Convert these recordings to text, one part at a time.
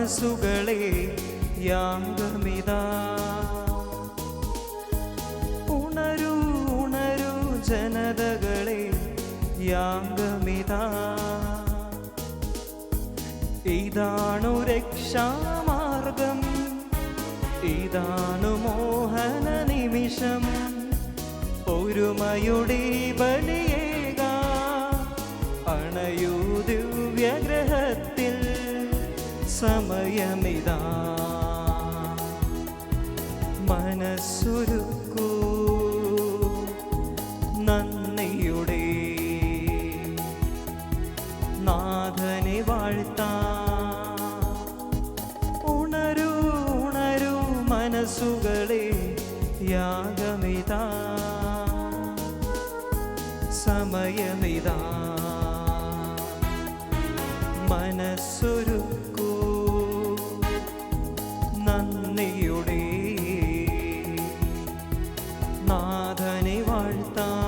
മനസ്സുകളെ യാഗമിതാ. ഉണരൂ ഉണരൂ ജനതകളെ യാഗമിതാ. ഇതാണു രക്ഷാമാർഗം, ഇതാണു മോഹന നിമിഷം. ഒരുമയുടെ ബലിയേക അണയൂ ദിവ്യഗ്രഹത്തിൽ. സമയമിതാ, മനസ്സുരുക്കൂ നന്ദിയുടെ നാഥനെ വാഴ്ത്താം. ഉണരൂ ഉണരൂ മനസ്സുകളെ യാഗമിതാ. സമയമിതാ, മനസ്സുരുക്കൂ നന്ദിയുടെ നാഥനെ വാഴ്ത്താം.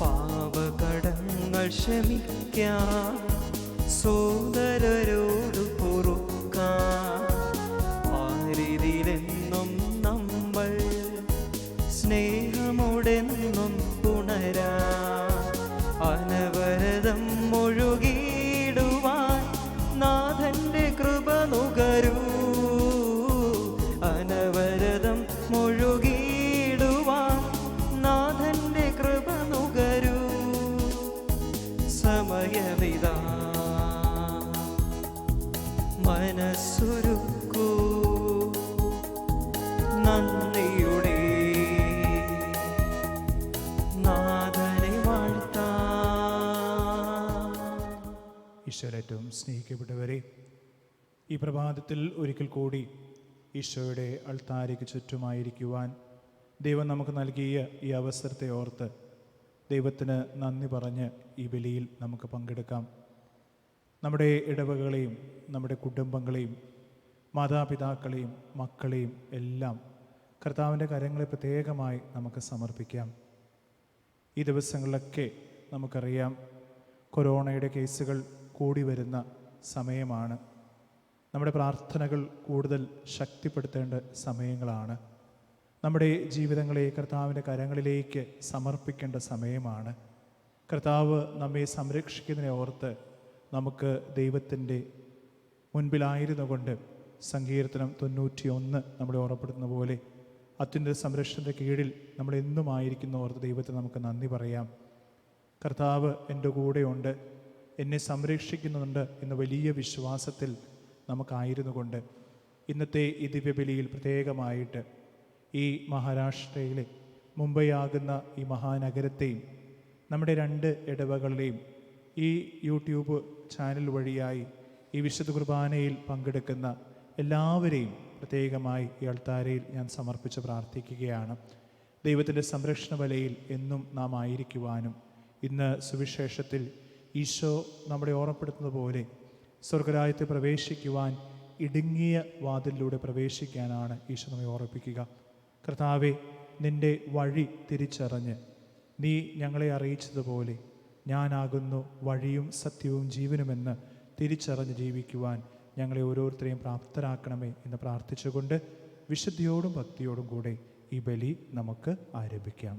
പാപകടങ്ങൾ ക്ഷമിക്കാം, സോദരരോട് പൊറുക്കാം. ആരിതിലെന്നും നമ്മൾ സ്നേഹമോടെന്നും പുണരാം. അനവരതം ഒഴുകിടുവാൻ നാഥന്റെ കൃപ നുകരൂ. അനവരതം ഒഴുകിടുവാൻ നാഥന്റെ കൃപ നുകരൂ. സമയമിതാ, മനസ്സുരുക്കൂ നന്ദിയുടെ നാഥനെ വാഴ്ത്താം. ഈശോയേറ്റവും സ്നേഹിക്കപ്പെട്ടവരെ, ഈ പ്രഭാതത്തിൽ ഒരിക്കൽ കൂടി ഈശോയുടെ അൾത്താരയ്ക്ക് ചുറ്റുമായിരിക്കുവാൻ ദൈവം നമുക്ക് നൽകിയ ഈ അവസരത്തെ ഓർത്ത് ദൈവത്തിന് നന്ദി പറഞ്ഞ് ഈ ബലിയിൽ നമുക്ക് പങ്കെടുക്കാം. നമ്മുടെ ഇടവകളെയും നമ്മുടെ കുടുംബങ്ങളെയും മാതാപിതാക്കളെയും മക്കളെയും എല്ലാം കർത്താവിൻ്റെ കരങ്ങളെ പ്രത്യേകമായി നമുക്ക് സമർപ്പിക്കാം. ഈ ദിവസങ്ങളിലൊക്കെ നമുക്കറിയാം, കൊറോണയുടെ കേസുകൾ കൂടി വരുന്ന സമയമാണ്. നമ്മുടെ പ്രാർത്ഥനകൾ കൂടുതൽ ശക്തിപ്പെടുത്തേണ്ട സമയങ്ങളാണ്. നമ്മുടെ ജീവിതങ്ങളെ കർത്താവിൻ്റെ കരങ്ങളിലേക്ക് സമർപ്പിക്കേണ്ട സമയമാണ്. കർത്താവ് നമ്മെ സംരക്ഷിക്കുന്നതിനെ ഓർത്ത് നമുക്ക് ദൈവത്തിൻ്റെ മുൻപിലായിരുന്നു കൊണ്ട് സങ്കീർത്തനം 91 നമ്മളെ ഓർമ്മപ്പെടുത്തുന്ന പോലെ അത്യുന്നത സംരക്ഷണത്തിൻ്റെ കീഴിൽ നമ്മളെന്നും ആയിരിക്കുന്ന ഓർത്ത് ദൈവത്തെ നമുക്ക് നന്ദി പറയാം. കർത്താവ് എൻ്റെ കൂടെയുണ്ട്, എന്നെ സംരക്ഷിക്കുന്നുണ്ട് എന്ന വലിയ വിശ്വാസത്തിൽ നമുക്കായിരുന്നു കൊണ്ട് ഇന്നത്തെ ഈ ദിവ്യബലിയിൽ പ്രത്യേകമായിട്ട് ഈ മഹാരാഷ്ട്രയിലെ മുംബൈ ആകുന്ന ഈ മഹാനഗരത്തെയും നമ്മുടെ 2 ഇടവകളെയും ഈ യൂട്യൂബ് ചാനൽ വഴിയായി ഈ വിശുദ്ധ കുർബാനയിൽ പങ്കെടുക്കുന്ന എല്ലാവരെയും പ്രത്യേകമായി ഈ അൾത്താരയിൽ ഞാൻ സമർപ്പിച്ച് പ്രാർത്ഥിക്കുകയാണ്. ദൈവത്തിൻ്റെ സംരക്ഷണ വലയിൽ എന്നും നാം ആയിരിക്കുവാനും ഇന്ന് സുവിശേഷത്തിൽ ഈശോ നമ്മളെ ഓർമ്മപ്പെടുത്തുന്നത് പോലെ സ്വർഗരാജ്യത്തിൽ പ്രവേശിക്കുവാൻ ഇടുങ്ങിയ വാതിലിലൂടെ പ്രവേശിക്കാനാണ് ഈശോ നമ്മെ ഓർമ്മിപ്പിക്കുക. കർത്താവെ, നിൻ്റെ വഴി തിരിച്ചറിഞ്ഞ് നീ ഞങ്ങളെ അറിയിച്ചതുപോലെ ഞാനാകുന്നു വഴിയും സത്യവും ജീവനുമെന്ന് തിരിച്ചറിഞ്ഞ് ജീവിക്കുവാൻ ഞങ്ങളെ ഓരോരുത്തരെയും പ്രാപ്തരാക്കണമേ എന്ന് പ്രാർത്ഥിച്ചുകൊണ്ട് വിശുദ്ധിയോടും ഭക്തിയോടും കൂടെ ഈ ബലി നമുക്ക് ആരംഭിക്കാം.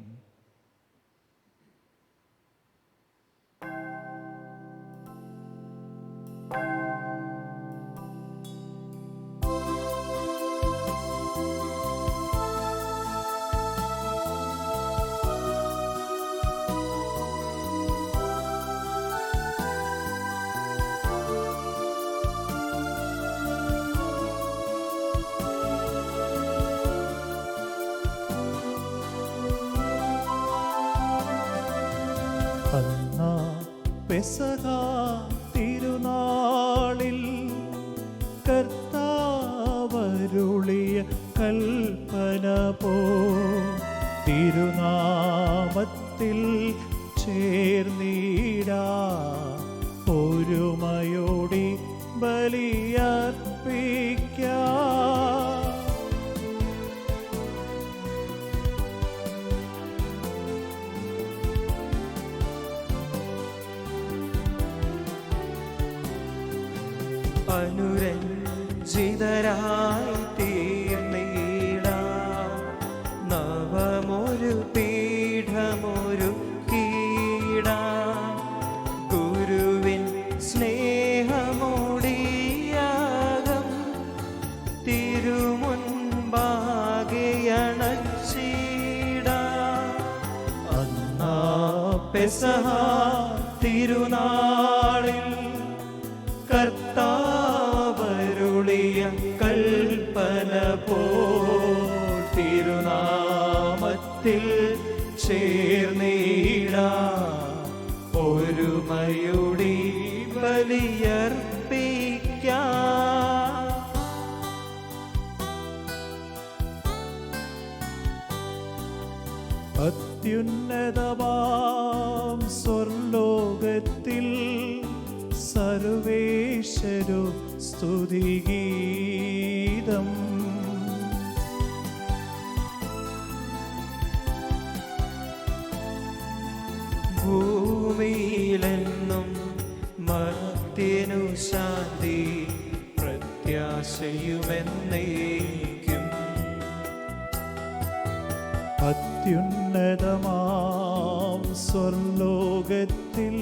പെസഹ തിരുനാളിൽ കർത്താവിൻ കർത്താവരുളിയ കൽപ്പന പോ തിരുനാമത്തിൽ ചേർന്നിടാ ഒരുമയോടി ബലിയർപ്പിക്കാം. അനുരഞ്ജിതരായി തീർന്നിടാം നവമൊരു പീഠമൊരു കീടാം ഗുരുവിൻ സ്നേഹമോടിയാകം തിരുമുൻപാകെയണച്ചിടാം. അന്നാ പെസഹ തിരുനാളിൽ കർത്താവരുളിയ കൽപ്പന പോൽ തിരുനാമത്തിൽ ചേർന്നിടാം ഒരുമയോടി ബലിയർപ്പിക്കാം. അത്യുന്നതമാം സ്വർലോകത്തിൽ സർവേശ്വരു സ്തുതിഗീതം. ഭൂമിയിലെന്നും മർത്യനു ശാന്തി പ്രത്യാശയുമെന്നേക്കും. അത്യുന്നതമാം സ്വർലോകത്തിൽ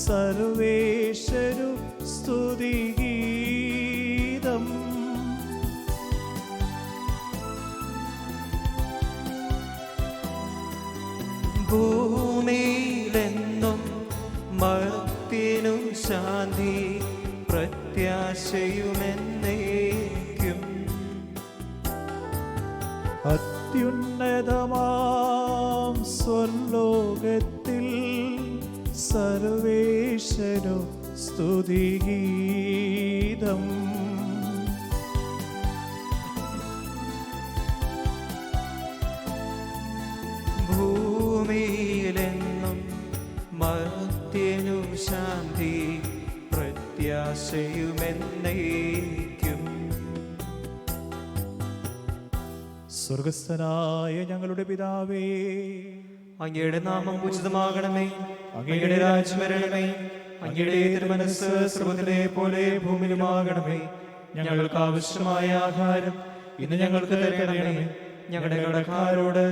സർവേശ്വരു സ്തുതിഗീതം. ഭൂമിയിലെന്നും മർത്യനു ശാന്തി പ്രത്യാശയുമെന്നേക്കും. അത്യുന്നതമാം സ്വർലോകത്തിൽ സർവേശ്വരു സ്തുതിഗീതം. ഭൂമിയിലെന്നും മർത്യനു ശാന്തി പ്രത്യാശയുമെന്നേക്കും. സ്വർഗസ്ഥനായ ഞങ്ങളുടെ പിതാവേ, അങ്ങയുടെ നാമം ഉചിതമാകണമേ, അങ്ങയുടെ രാജ്യം വരണമേ, അങ്ങയുടെ തിരുമനസ്സ് സ്വർഗ്ഗത്തിലെ പോലെ ഭൂമിയിലുമാകണമേ. ഞങ്ങൾക്ക് ആവശ്യമായ ആഹാരം ഇന്ന് ഞങ്ങൾക്ക് തരണമേ. ഞങ്ങളുടെ കടക്കാരോട്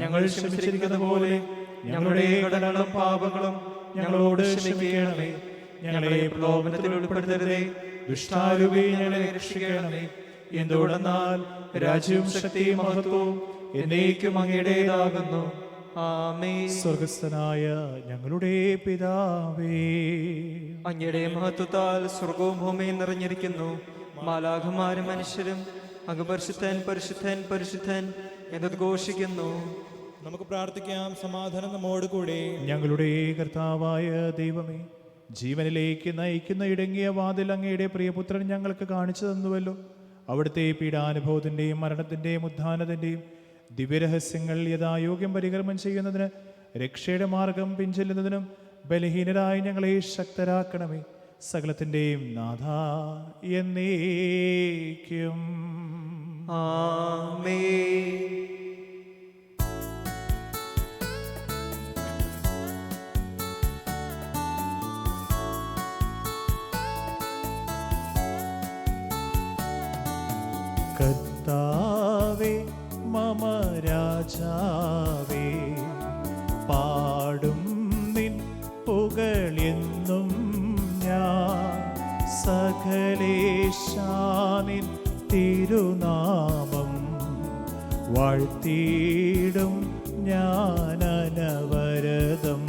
ഞങ്ങൾ ക്ഷമിച്ചിരിക്കുന്ന പോലെ ഞങ്ങളുടെ കടങ്ങളും പാപങ്ങളും ഞങ്ങളോട് ക്ഷമിക്കണമേ. ഞങ്ങളെ പ്രലോഭനത്തിൽ ഉൾപ്പെടുത്തരുതേ, ദുഷ്ടാരൂപി ഞങ്ങളെ രക്ഷിക്കണമേ. എന്തുകൊണ്ടെന്നാൽ രാജ്യവും ശക്തിയും മഹത്വവും എന്നേക്കും അങ്ങയുടേതാകുന്നു. ആമേൻ. സ്വർഗസ്ഥനായ ഞങ്ങളുടെ പിതാവേ, അങ്ങയുടെ മഹത്വത്താൽ സ്വർഗവും ഭൂമിയും നിറഞ്ഞിരിക്കുന്നു. മാലാഖമാരും മനുഷ്യരും അങ്ങ് പരിശുദ്ധൻ പരിശുദ്ധൻ പരിശുദ്ധൻ എന്നതുഘോഷിക്കുന്നു. നമുക്ക് പ്രാർത്ഥിക്കാം. സമാധാനം നമ്മോട് കൂടെ. ഞങ്ങളുടെ കർത്താവായ ദൈവമേ, ജീവനിലേക്ക് നയിക്കുന്ന ഇടുങ്ങിയ വാതിൽ അങ്ങയുടെ പ്രിയപുത്രൻ ഞങ്ങൾക്ക് കാണിച്ചു തന്നുവല്ലോ. അവിടുത്തെ പീഡാനുഭവത്തിൻ്റെയും മരണത്തിൻ്റെയും ഉത്ഥാനത്തിൻ്റെയും ദിവ്യരഹസ്യങ്ങൾ യഥായോഗ്യം പരികർമ്മം ചെയ്യുന്നതിന്, രക്ഷയുടെ മാർഗം പിൻചെല്ലുന്നതിനും ബലഹീനരായി ഞങ്ങളെ ശക്തരാക്കണമേ. സകലത്തിൻ്റെയും നാഥ എന്നേക്കും. ആമേൻ. കർത്താവേ മമ രാജാവേ, പാടും നിൻ പുകഴെന്നും ഞാൻ. സകലേശാനിൻ തിരുനാമം വാഴ്ത്തിയിടും ഞാൻ അനവരതം.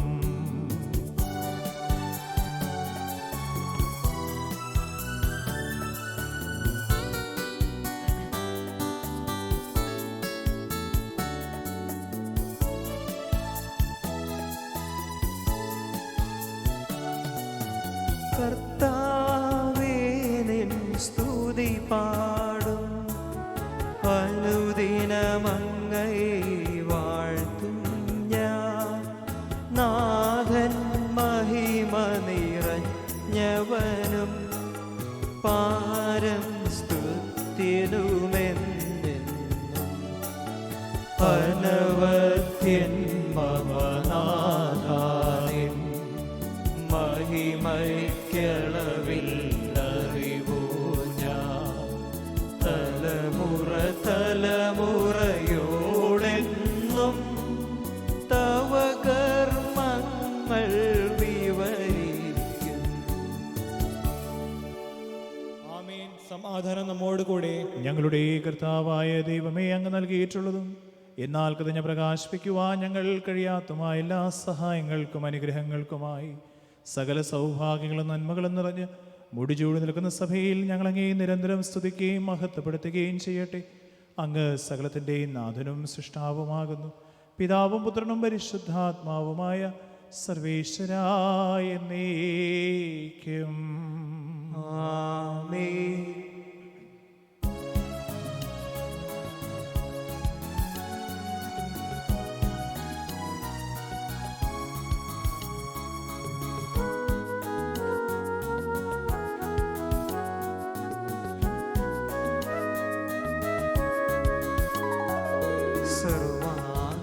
കർത്താവേ നിൻ സ്തുതി പാടും ബഹുമാനം സ്തുത്യനുമെന്നെന്നും അനവധ്യൻ മമനാഥാനിൻ മഹിമയ്ക്കളവില്ലറിവൂ ഞാൻ തലമുറ തലമുറയോടെന്നും തവ കർമ്മങ്ങൾ വിവരിക്കും. ആമേൻ. സമാധാനം നമ്മോട് കൂടെ. ഞങ്ങളുടെ കർത്താവായ ദൈവമേ, അങ്ങ് നൽകിയിട്ടുള്ളതും എന്നാൽ കതിഞ്ഞ പ്രകാശിപ്പിക്കുവാൻ ഞങ്ങൾ കഴിയാത്തതുമായ എല്ലാ സഹായങ്ങൾക്കും അനുഗ്രഹങ്ങൾക്കുമായി സകല സൗഭാഗ്യങ്ങളും നന്മകളും നിറഞ്ഞ് മുടിചൂടി നിൽക്കുന്ന സഭയിൽ ഞങ്ങളങ്ങേ നിരന്തരം സ്തുതിക്കുകയും മഹത്വപ്പെടുത്തുകയും ചെയ്യട്ടെ. അങ്ങ് സകലത്തിൻ്റെയും നാഥനും സൃഷ്ടാവുമാകുന്നു. പിതാവും പുത്രനും പരിശുദ്ധാത്മാവുമായ സർവേശ്വരായ എന്നേക്കും. ആമേൻ.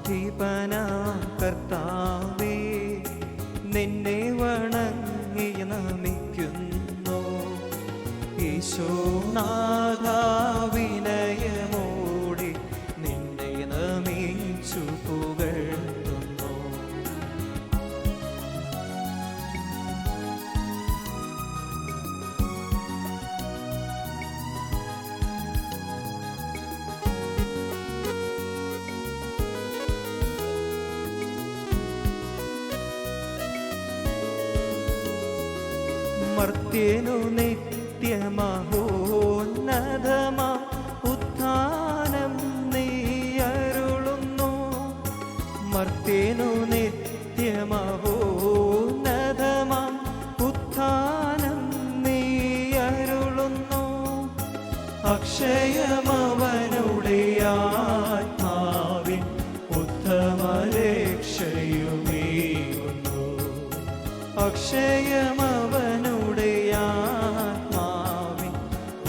സർവാധിപനാം കർത്താവേ, നിന്നെ വണങ്ങി നമിക്കുന്നു. ഈശോനാഥ വിനയമോടെ നിന്നെ നമിച്ചു പുകഴ്ത്തുന്നു. മർത്യനു നിത്യമഹോന്നതമാ ഉത്ഥാനം നീ അരുളുന്നു. മർത്യനു നിത്യമഹോന്നതമാ ഉത്ഥാനം നീ അരുളുന്നു. അക്ഷയമവനുടെ ആത്മാവിൻ ഉത്തമരക്ഷയുമേകുന്നു. അക്ഷയമവനുടെ ആത്മാവിൻ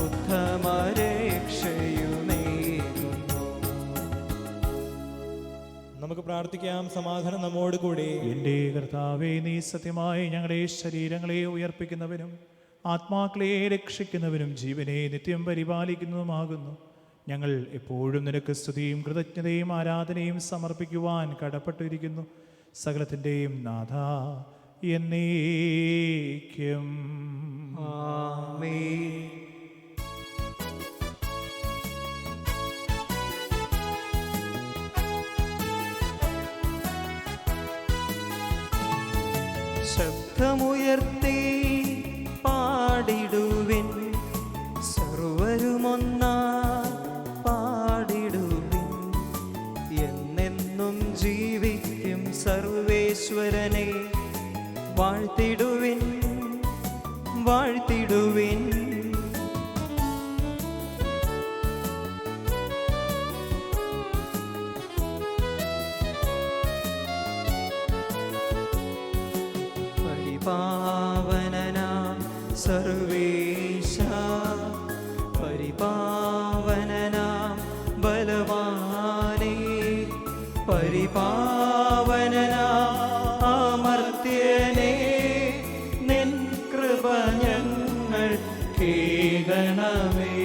ഉത്തമരക്ഷയുമേകുന്നു. നമുക്ക് പ്രാർത്ഥിക്കാം. സമാധാനം നമ്മോട് കൂടെ. എൻ്റെ കർത്താവേ, നീ സത്യമായി ഞങ്ങളുടെ ശരീരങ്ങളെ ഉയർപ്പിക്കുന്നവനും ആത്മാക്കളെ രക്ഷിക്കുന്നവനും ജീവനെ നിത്യം പരിപാലിക്കുന്നതുമാകുന്നു. ഞങ്ങൾ എപ്പോഴും നിനക്ക് സ്തുതിയും കൃതജ്ഞതയും ആരാധനയും സമർപ്പിക്കുവാൻ കടപ്പെട്ടിരിക്കുന്നു. സകലത്തിൻ്റെയും നാഥ എന്നേക്കും. ആമേൻ. ശബ്ദമുയർത്തി പാടിടുവിൻ, സർവരുമൊന്നാ പാടിടുവിൻ. എന്നെന്നും ജീവിക്കും സർവേശ്വരനെ വാഴ്ത്തിടുവിൻ, വാഴ്ത്തിടുവിൻ. പരിപാവനനാം സർവേശ, പരിപാവനനാം ബലവാനേ, പരിപാവനനാം അമർത്യനേ, നിൻ കൃപ ഞങ്ങൾ കേൾക്കണമേ.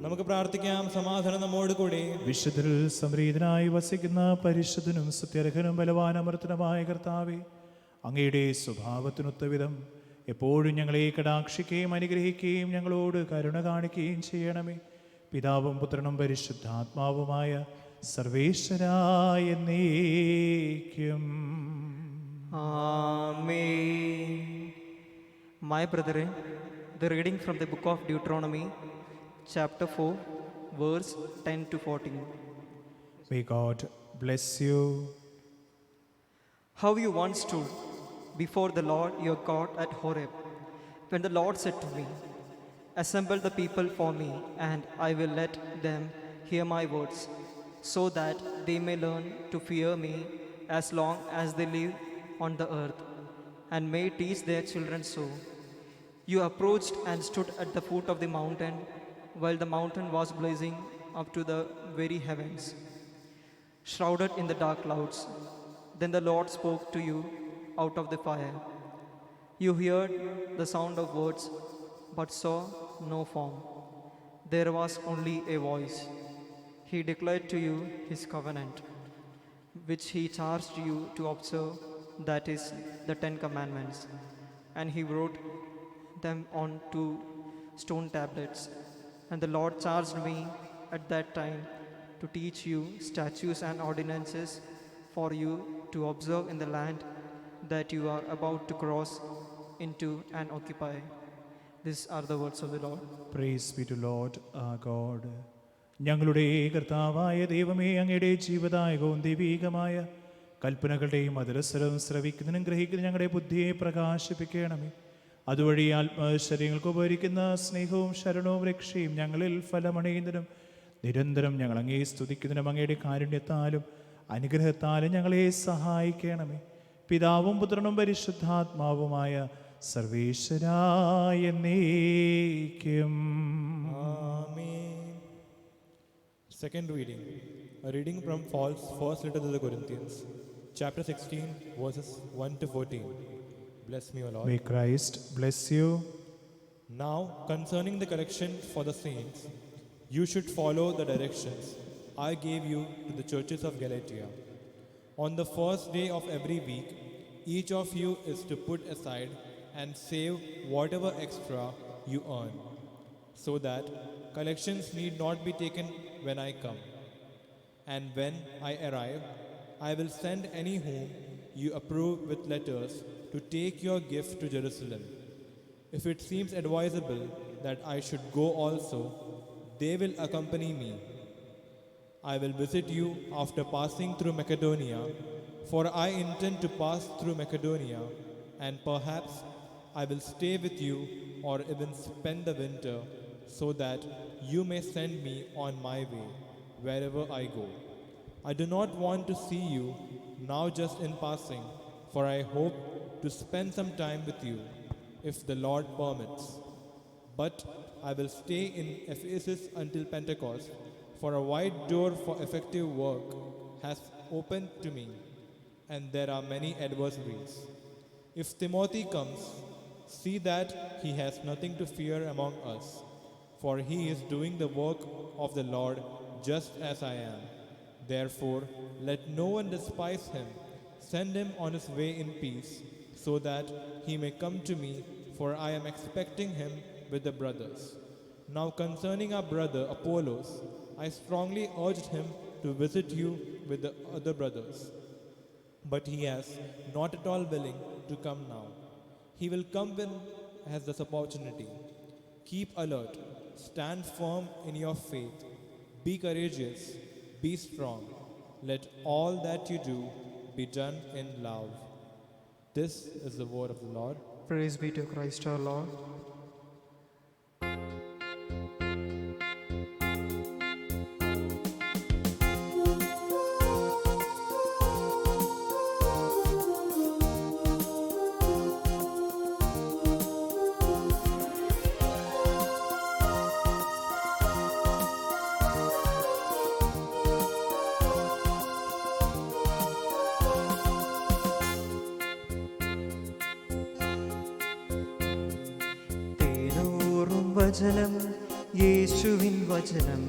നമുക്ക് പ്രാർത്ഥിക്കാം. സമാധാനം നമ്മോട് കൂടെ. വിശുദ്ധരിൽ സംപ്രീതനായി വസിക്കുന്ന പരിശുദ്ധനും സത്യർഹനും ബലവാനമർത്തനുമായ കർത്താവേ, അങ്ങയുടെ സ്വഭാവത്തിനൊത്ത വിധം എപ്പോഴും ഞങ്ങളെ കടാക്ഷിക്കുകയും അനുഗ്രഹിക്കുകയും ഞങ്ങളോട് കരുണ കാണിക്കുകയും ചെയ്യണമേ. പിതാവും പുത്രനും പരിശുദ്ധാത്മാവുമായ സർവേശ്വരായ എന്നേക്കും. Amen. My brethren, the reading from the book of Deuteronomy, chapter 4, verse 10 to 14. May God bless you. How you once stood before the Lord your God at Horeb, when the Lord said to me, "Assemble the people for me, and I will let them hear my words, so that they may learn to fear me as long as they live on the earth, and may teach their children so. You approached and stood at the foot of the mountain, while the mountain was blazing up to the very heavens, shrouded in the dark clouds. Then the Lord spoke to you out of the fire. You heard the sound of words, but saw no form. There was only a voice. He declared to you his covenant, which he charged you to observe, that is, the 10 Commandments. And he wrote them on 2 stone tablets. And the Lord charged me at that time to teach you statutes and ordinances for you to observe in the land that you are about to cross into and occupy. These are the words of the Lord. Praise be to Lord our God. ഞങ്ങളുടെ കർത്താവായ ദൈവമേ, അങ്ങയുടെ ജീവദായകവും ദൈവീകമായ കൽപ്പനകളുടെയും മധുരസ്വരവും ശ്രവിക്കുന്നതിനും ഗ്രഹിക്കുന്നതിനും ഞങ്ങളുടെ ബുദ്ധിയെ പ്രകാശിപ്പിക്കണമേ. അതുവഴി ആത്മശരീരങ്ങൾക്ക് ഉപകരിക്കുന്ന സ്നേഹവും ശരണവും രക്ഷയും ഞങ്ങളിൽ ഫലമണയുന്നതിനും നിരന്തരം ഞങ്ങൾ അങ്ങേ സ്തുതിക്കുന്നതിനും അങ്ങയുടെ കാരുണ്യത്താലും അനുഗ്രഹത്താലും ഞങ്ങളെ സഹായിക്കണമേ. പിതാവും പുത്രനും പരിശുദ്ധാത്മാവുമായ സർവേശ്വരായ എന്നേക്കും. Amen. Second reading. A reading from Paul's first letter to the Corinthians, chapter 16, verses 1 to 14. Bless me, O Lord. May Christ bless you. Now, concerning the correction for the saints, you should follow the directions I gave you to the churches of Galatia. On the first day of every week, each of you is to put aside and save whatever extra you earn, so that collections need not be taken when I come. And when I arrive, I will send any whom you approve with letters to take your gift to Jerusalem. If it seems advisable that I should go also, they will accompany me. I will visit you after passing through Macedonia, for I intend to pass through Macedonia, and perhaps I will stay with you or even spend the winter, so that you may send me on my way wherever I go. I do not want to see you now just in passing, for I hope to spend some time with you, if the Lord permits. But I will stay in Ephesus until Pentecost, for a wide door for effective work has opened to me, and there are many adversaries. If Timothy comes, see that he has nothing to fear among us, for he is doing the work of the Lord just as I am. Therefore, let no one despise him. Send him on his way in peace, so that he may come to me, for I am expecting him with the brothers. Now concerning our brother Apollos, I strongly urged him to visit you with the other brothers, but he is not at all willing to come now. He will come when he has this opportunity. Keep alert, stand firm in your faith, be courageous, be strong. Let all that you do be done in love. This is the word of the Lord. Praise be to Christ our Lord. വചനം യേശുവിൻ വചനം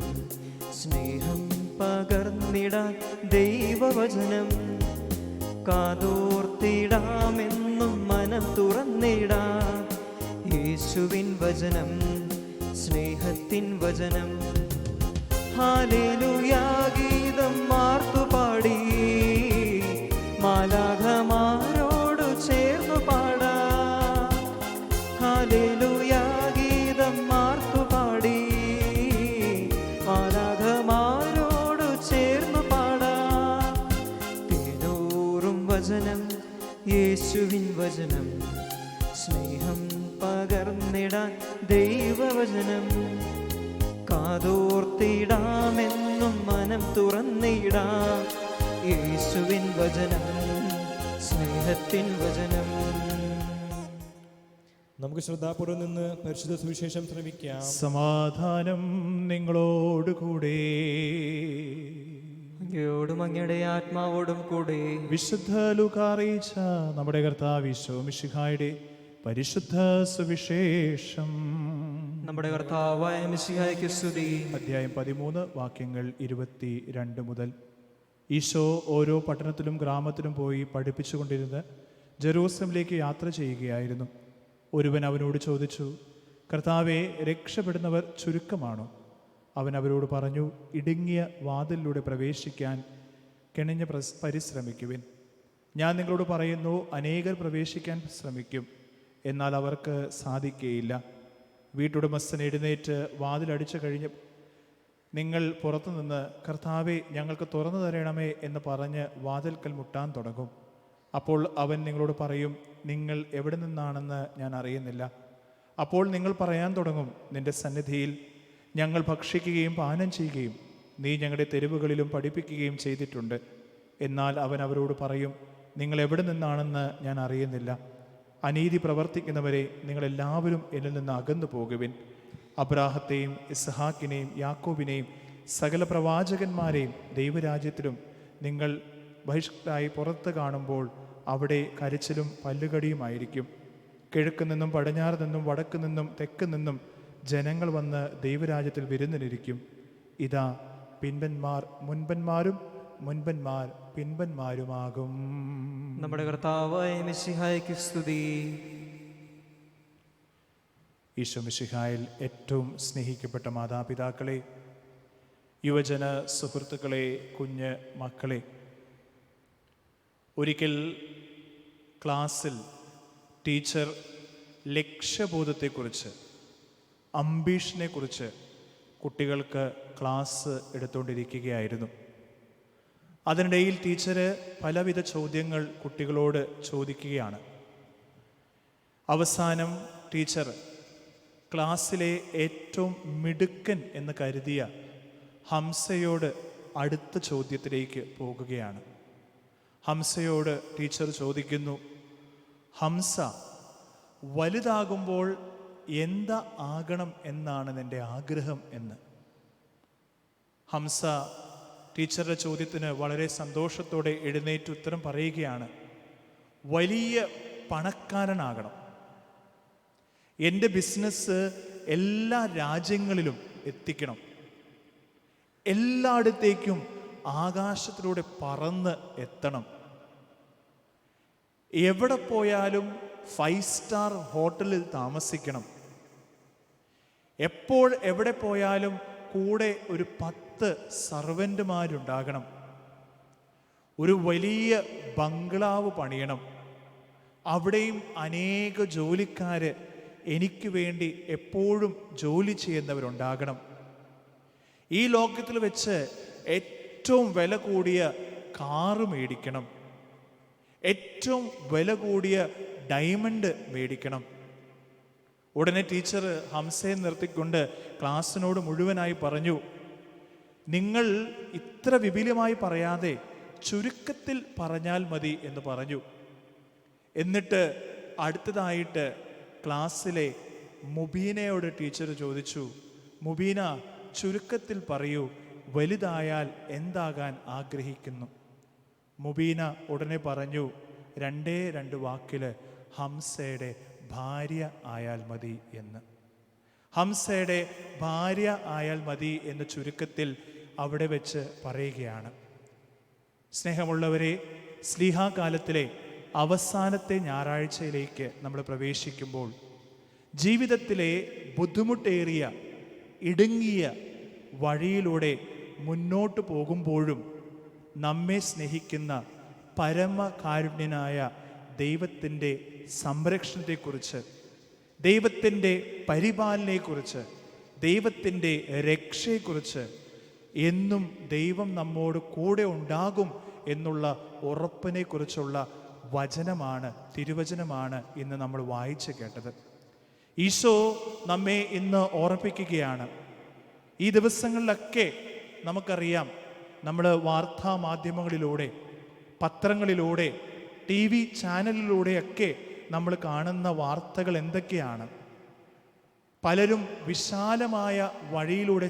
സ്നേഹം പകർന്നിടാൻ ദൈവവചനം കാതോർത്തിടാമെന്നും മനം തുറന്നിടാം യേശുവിൻ വചനം സ്നേഹത്തിൻ വചനം ഹല്ലേലൂയാ ഗീതം ആർത്തുപാടി മാലാഖമാരോടു ചേർന്നു പാടാം ഹല്ലേലൂയാ മാർത്തുപാടി മാലാഖമാരോടു ചേർന്നു പാടാം തേനൂറും വചനം യേശുവിൻ വചനം സ്നേഹം പകർന്നിടാൻ ദൈവവചനം കാതോർത്തിടാമെന്നും മനം തുറന്നിടാം യേശുവിൻ വചനം സ്നേഹത്തിൻ വചനം. നമുക്ക് ശ്രദ്ധാപൂർവ്വം നിന്ന് പരിശുദ്ധ സുവിശേഷം ശ്രമിക്കാം. സമാധാനം നിങ്ങളോടുകൂടെ. അങ്ങയോടും അങ്ങയുടെ ആത്മാവോടും കൂടെ. വിശുദ്ധ ലൂക്കാ അറിയിച്ച നമ്മുടെ കർത്താവ് ഈശോ മിശിഹായുടെ പരിശുദ്ധ സുവിശേഷം. നമ്മുടെ കർത്താവായ മിശിഹായ്ക്ക് സ്തുതി. അധ്യായം 13 വാക്യങ്ങൾ 22 മുതൽ. ഈശോ ഓരോ പട്ടണത്തിലും ഗ്രാമത്തിലും പോയി പഠിപ്പിച്ചുകൊണ്ടിരുന്ന് ജെറൂസലേമിലേക്ക് യാത്ര ചെയ്യുകയായിരുന്നു. ഒരുവൻ അവനോട് ചോദിച്ചു, കർത്താവെ, രക്ഷപ്പെടുന്നവർ ചുരുക്കമാണോ? അവൻ അവരോട് പറഞ്ഞു, ഇടുങ്ങിയ വാതിലിലൂടെ പ്രവേശിക്കാൻ കിണഞ്ഞ് പരിശ്രമിക്കുവിൻ. ഞാൻ നിങ്ങളോട് പറയുന്നു, അനേകർ പ്രവേശിക്കാൻ ശ്രമിക്കും, എന്നാൽ അവർക്ക് സാധിക്കുകയില്ല. വീട്ടുടമസ്ഥൻ എഴുന്നേറ്റ് വാതിലടിച്ചു കഴിഞ്ഞ് നിങ്ങൾ പുറത്തുനിന്ന്, കർത്താവെ, ഞങ്ങൾക്ക് തുറന്നു തരണമേ എന്ന് പറഞ്ഞ് വാതിൽക്കൽ മുട്ടാൻ തുടങ്ങും. അപ്പോൾ അവൻ നിങ്ങളോട് പറയും, നിങ്ങൾ എവിടെ നിന്നാണെന്ന് ഞാൻ അറിയുന്നില്ല. അപ്പോൾ നിങ്ങൾ പറയാൻ തുടങ്ങും, നിന്റെ സന്നിധിയിൽ ഞങ്ങൾ ഭക്ഷിക്കുകയും പാനം ചെയ്യുകയും നീ ഞങ്ങളുടെ തെരുവുകളിലും പഠിപ്പിക്കുകയും ചെയ്തിട്ടുണ്ട്. എന്നാൽ അവൻ അവരോട് പറയും, നിങ്ങൾ എവിടെ നിന്നാണെന്ന് ഞാൻ അറിയുന്നില്ല. അനീതി പ്രവർത്തിക്കുന്നവരെ നിങ്ങളെല്ലാവരും എന്നിൽ നിന്ന് അകന്നു പോകുവിൻ. അബ്രാഹത്തെയും ഇസ്ഹാക്കിനെയും യാക്കോബിനെയും സകല പ്രവാചകന്മാരെയും ദൈവരാജ്യത്തിലും നിങ്ങൾ ബഹിഷ്കരായി പുറത്ത് കാണുമ്പോൾ അവിടെ കരച്ചിലും പല്ലുകടിയുമായിരിക്കും. കിഴക്ക് നിന്നും പടിഞ്ഞാറ് നിന്നും വടക്ക് നിന്നും തെക്ക് നിന്നും ജനങ്ങൾ വന്ന് ദൈവരാജ്യത്തിൽ വിരുന്നിനിരിക്കും. ഇതാ, പിൻപന്മാർ മുൻപന്മാരും മുൻപന്മാർ പിൻപന്മാരുമാകും. നമ്മുടെ കർത്താവായ മിശിഹായ്ക്ക് സ്തുതി. ഈശോ മിശിഹായിൽ ഏറ്റവും സ്നേഹിക്കപ്പെട്ട മാതാപിതാക്കളെ, യുവജന സുഹൃത്തുക്കളെ, കുഞ്ഞ് മക്കളെ, ഒരിക്കൽ ക്ലാസ്സിൽ ടീച്ചർ ലക്ഷ്യബോധത്തെക്കുറിച്ച്, അംബീഷനെക്കുറിച്ച് കുട്ടികൾക്ക് ക്ലാസ് എടുത്തുകൊണ്ടിരിക്കുകയായിരുന്നു. അതിനിടയിൽ ടീച്ചർ പലവിധ ചോദ്യങ്ങൾ കുട്ടികളോട് ചോദിക്കുകയാണ്. അവസാനം ടീച്ചർ ക്ലാസ്സിലെ ഏറ്റവും മിടുക്കൻ എന്ന് കരുതിയ ഹംസയോട് അടുത്ത ചോദ്യത്തിലേക്ക് പോകുകയാണ്. ഹംസയോട് ടീച്ചർ ചോദിക്കുന്നു, ഹംസ, വലുതാകുമ്പോൾ എന്താ ആകണം എന്നാണ് നിന്റെ ആഗ്രഹം എന്ന്. ഹംസ ടീച്ചറുടെ ചോദ്യത്തിന് വളരെ സന്തോഷത്തോടെ എഴുന്നേറ്റ് ഉത്തരം പറയുകയാണ്, വലിയ പണക്കാരനാകണം. എൻ്റെ ബിസിനസ് എല്ലാ രാജ്യങ്ങളിലും എത്തിക്കണം. എല്ലായിടത്തേക്കും ആകാശത്തിലൂടെ പറന്ന് എത്തണം. എവിടെ പോയാലും 5 സ്റ്റാർ ഹോട്ടലിൽ താമസിക്കണം. എപ്പോൾ എവിടെ പോയാലും കൂടെ ഒരു 10 സർവൻ്റുമാരുണ്ടാകണം. ഒരു വലിയ ബംഗ്ലാവ് പണിയണം. അവിടെയും അനേക ജോലിക്കാർ എനിക്ക് വേണ്ടി എപ്പോഴും ജോലി ചെയ്യുന്നവരുണ്ടാകണം. ഈ ലോകത്തിൽ വെച്ച് ഏറ്റവും വില കൂടിയ കാറ് മേടിക്കണം. ഏറ്റവും വില കൂടിയ ഡയമണ്ട് മേടിക്കണം. ഉടനെ ടീച്ചർ ഹംസയെ നിർത്തിക്കൊണ്ട് ക്ലാസ്സിനോട് മുഴുവനായി പറഞ്ഞു, നിങ്ങൾ ഇത്ര വിപുലമായി പറയാതെ ചുരുക്കത്തിൽ പറഞ്ഞാൽ മതി എന്ന് പറഞ്ഞു. എന്നിട്ട് അടുത്തതായിട്ട് ക്ലാസ്സിലെ മുബീനയോട് ടീച്ചർ ചോദിച്ചു, മുബീന, ചുരുക്കത്തിൽ പറയൂ, വലുതായാൽ എന്താകാൻ ആഗ്രഹിക്കുന്നു? മുബീന ഉടനെ പറഞ്ഞു, 2 വാക്കിൽ ഹംസയുടെ ഭാര്യ ആയാൽ മതി എന്ന്. ഹംസയുടെ ഭാര്യ ആയാൽ മതി എന്ന് ചുരുക്കത്തിൽ അവിടെ വെച്ച് പറയുകയാണ്. സ്നേഹമുള്ളവരെ, സ്ലീഹാകാലത്തിലെ അവസാനത്തെ ഞായറാഴ്ചയിലേക്ക് നമ്മൾ പ്രവേശിക്കുമ്പോൾ ജീവിതത്തിലെ ബുദ്ധിമുട്ടേറിയ ഇടുങ്ങിയ വഴിയിലൂടെ മുന്നോട്ട് പോകുമ്പോഴും നമ്മെ സ്നേഹിക്കുന്ന പരമകാരുണ്യനായ ദൈവത്തിൻ്റെ സംരക്ഷണത്തെക്കുറിച്ച്, ദൈവത്തിൻ്റെ പരിപാലനയെക്കുറിച്ച്, ദൈവത്തിൻ്റെ രക്ഷയെക്കുറിച്ച് എന്നും ദൈവം നമ്മോട് കൂടെ ഉണ്ടാകും എന്നുള്ള ഉറപ്പിനെക്കുറിച്ചുള്ള വചനമാണ്, തിരുവചനമാണ് ഇന്ന് നമ്മൾ വായിച്ച് കേട്ടത്. ഈശോ നമ്മെ ഇന്ന് ഓർമ്മിപ്പിക്കുകയാണ്. ഈ ദിവസങ്ങളിലൊക്കെ നമുക്കറിയാം, നമ്മൾ വാർത്താ മാധ്യമങ്ങളിലൂടെ, പത്രങ്ങളിലൂടെ, TV ചാനലിലൂടെയൊക്കെ നമ്മൾ കാണുന്ന വാർത്തകൾ എന്തൊക്കെയാണ്? പലരും വിശാലമായ വഴിയിലൂടെ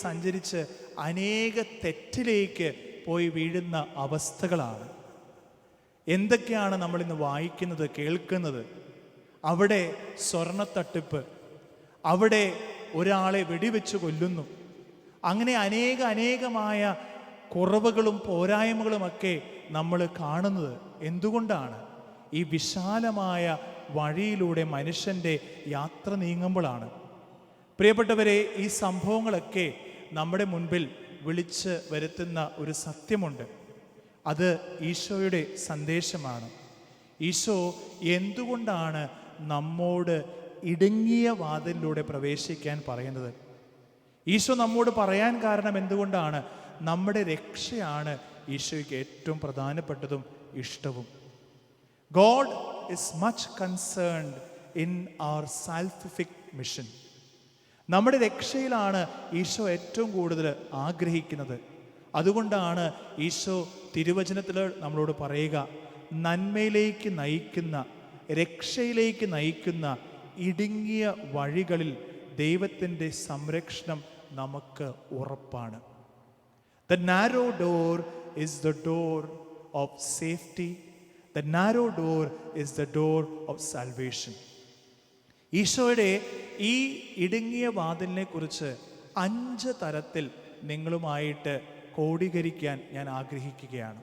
സഞ്ചരിച്ച് അനേക തെറ്റിലേക്ക് പോയി വീഴുന്ന അവസ്ഥകളാണ്. എന്തൊക്കെയാണ് നമ്മളിന്ന് വായിക്കുന്നത്, കേൾക്കുന്നത്? അവിടെ സ്വർണ്ണത്തട്ടിപ്പ്, അവിടെ ഒരാളെ വെടിവെച്ച് കൊല്ലുന്നു. അങ്ങനെ അനേകമായ കുറവുകളും പോരായ്മകളുമൊക്കെ നമ്മൾ കാണുന്നത് എന്തുകൊണ്ടാണ്? ഈ വിശാലമായ വഴിയിലൂടെ മനുഷ്യൻ്റെ യാത്ര നീങ്ങുമ്പോഴാണ്. പ്രിയപ്പെട്ടവരെ, ഈ സംഭവങ്ങളൊക്കെ നമ്മുടെ മുൻപിൽ വിളിച്ച് വരുത്തുന്ന ഒരു സത്യമുണ്ട്. അത് ഈശോയുടെ സന്ദേശമാണ്. ഈശോ എന്തുകൊണ്ടാണ് നമ്മോട് ഇടുങ്ങിയ വാതിലിലൂടെ പ്രവേശിക്കാൻ പറയുന്നത്? ഈശോ നമ്മോട് പറയാൻ കാരണം എന്തുകൊണ്ടാണ്? നമ്മുടെ രക്ഷയാണ് ഈശോയ്ക്ക് ഏറ്റവും പ്രധാനപ്പെട്ടതും ഇഷ്ടവും. God is much concerned in our salvific mission. നമ്മുടെ രക്ഷയിലാണ് ഈശോ ഏറ്റവും കൂടുതൽ ആഗ്രഹിക്കുന്നത്. അതുകൊണ്ടാണ് ഈശോ തിരുവചനത്തിൽ നമ്മളോട് പറയുക, നന്മയിലേക്ക് നയിക്കുന്ന, രക്ഷയിലേക്ക് നയിക്കുന്ന ഇടുങ്ങിയ വഴികളിൽ ദൈവത്തിൻ്റെ സംരക്ഷണം നമുക്ക് ഉറപ്പാണ്. The narrow door is the door of safety. The narrow door is the door of salvation. ഈശോയുടെ ഈ ഇടുങ്ങിയ വാതിലിനെ കുറിച്ച് 5 തരത്തിൽ നിങ്ങളുമായിട്ട് ക്രോഡീകരിക്കാൻ ഞാൻ ആഗ്രഹിക്കുകയാണ്.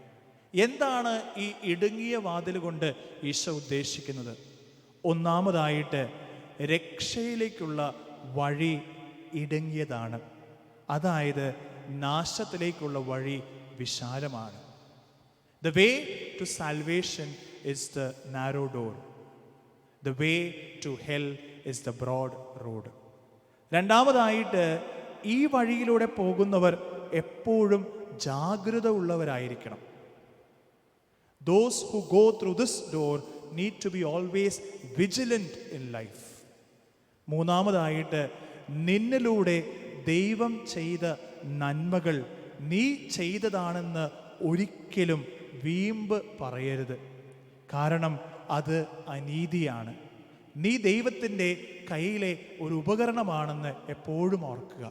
എന്താണ് ഈ ഇടുങ്ങിയ വാതിൽ കൊണ്ട് ഈശോ ഉദ്ദേശിക്കുന്നത്? ഒന്നാമതായിട്ട്, രക്ഷയിലേക്കുള്ള വഴി ഇടുങ്ങിയതാണ്. അതായത് നാശത്തിലേക്കുള്ള വഴി വിശാലമാണ്. The way to salvation is the narrow door. The way to hell is the broad road. രണ്ടാമതായിട്ട്, ഈ വഴിയിലൂടെ പോകുന്നവർ എപ്പോഴും ജാഗ്രത ഉള്ളവരായിരിക്കണം. Those who go through this door need to be always vigilant in life. മൂന്നാമതായിട്ട്, നിന്നിലൂടെ ദൈവം ചെയ്ത നന്മകൾ നീ ചെയ്തതാണെന്ന് ഒരിക്കലും വീമ്പ് പറയരുത്. കാരണം അത് അനീതിയാണ്. നീ ദൈവത്തിൻ്റെ കയ്യിലെ ഒരു ഉപകരണമാണെന്ന് എപ്പോഴും ഓർക്കുക.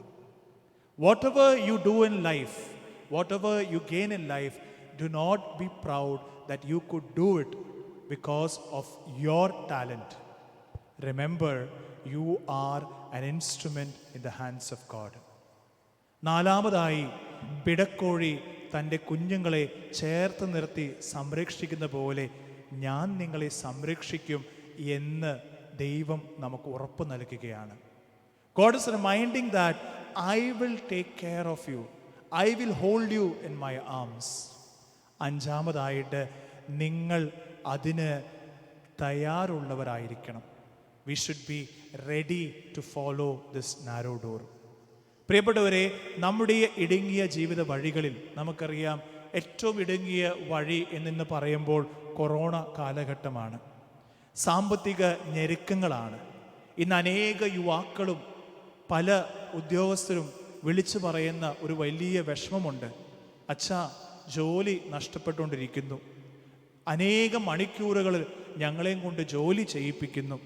Whatever you do in life, whatever you gain in life, do not be proud that you could do it because of your talent. Remember, you are an instrument in the hands of God. നാലാമതായി, പിടക്കോഴി തൻ്റെ കുഞ്ഞുങ്ങളെ ചേർത്ത് നിർത്തി സംരക്ഷിക്കുന്ന പോലെ ഞാൻ നിങ്ങളെ സംരക്ഷിക്കും എന്ന് ദൈവം നമുക്ക് ഉറപ്പ് നൽകുകയാണ്. God is reminding that I will take care of you. I will hold you in my arms. അഞ്ചാമതായിട്ട്, നിങ്ങൾ അതിന് തയ്യാറുള്ളവരായിരിക്കണം. We should be ready to follow this narrow door. പ്രിയപ്പെട്ടവരെ, നമ്മുടെ ഇടുങ്ങിയ ജീവിത വഴികളിൽ നമുക്കറിയാം, ഏറ്റവും ഇടുങ്ങിയ വഴി എന്ന് പറയുമ്പോൾ കൊറോണ കാലഘട്ടമാണ്. സാമ്പത്തിക ഞെരുക്കങ്ങളാണ്. ഇന്ന് അനേക യുവാക്കളും പല ഉദ്യോഗസ്ഥരും വിളിച്ചു പറയുന്ന ഒരു വലിയ വിഷമമുണ്ട്. അച്ഛാ, ജോലി നഷ്ടപ്പെട്ടുകൊണ്ടിരിക്കുന്നു. അനേക മണിക്കൂറുകൾ ഞങ്ങളെയും കൊണ്ട് ജോലി ചെയ്യിപ്പിക്കുന്നു.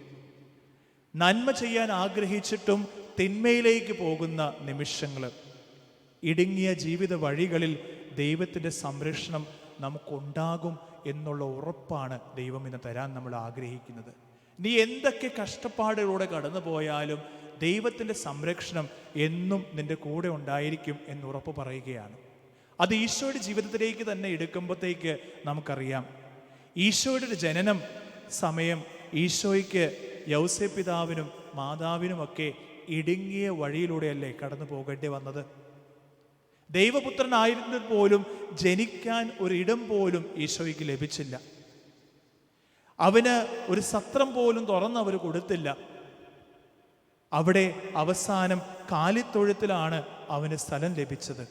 നന്മ ചെയ്യാൻ ആഗ്രഹിച്ചിട്ടും തിന്മയിലേക്ക് പോകുന്ന നിമിഷങ്ങൾ. ഇടുങ്ങിയ ജീവിത വഴികളിൽ ദൈവത്തിൻ്റെ സംരക്ഷണം നമുക്കുണ്ടാകും എന്നുള്ള ഉറപ്പാണ് ദൈവം ഇന്ന് തരാൻ നമ്മൾ ആഗ്രഹിക്കുന്നത്. നീ എന്തൊക്കെ കഷ്ടപ്പാടുകളിലൂടെ കടന്നു പോയാലും ദൈവത്തിൻ്റെ സംരക്ഷണം എന്നും നിൻ്റെ കൂടെ ഉണ്ടായിരിക്കും എന്ന് ഉറപ്പ് പറയുകയാണ്. അത് ഈശോയുടെ ജീവിതത്തിലേക്ക് തന്നെ എടുക്കുമ്പോഴത്തേക്ക് നമുക്കറിയാം, ഈശോയുടെ ഒരു ജനനം സമയം ഈശോയ്ക്ക് യൗസേപ്പ് പിതാവിനും മാതാവിനുമൊക്കെ ഇടുങ്ങിയ വഴിയിലൂടെയല്ലേ കടന്നു പോകേണ്ടി വന്നത്. ദൈവപുത്രനായിരുന്നിട്ട് പോലും ജനിക്കാൻ ഒരിടം പോലും ഈശോയ്ക്ക് ലഭിച്ചില്ല. അവന് ഒരു സത്രം പോലും തുറന്ന് അവർ കൊടുത്തില്ല. അവിടെ അവസാനം കാലിത്തൊഴുത്തിലാണ് അവന് സ്ഥലം ലഭിച്ചത്.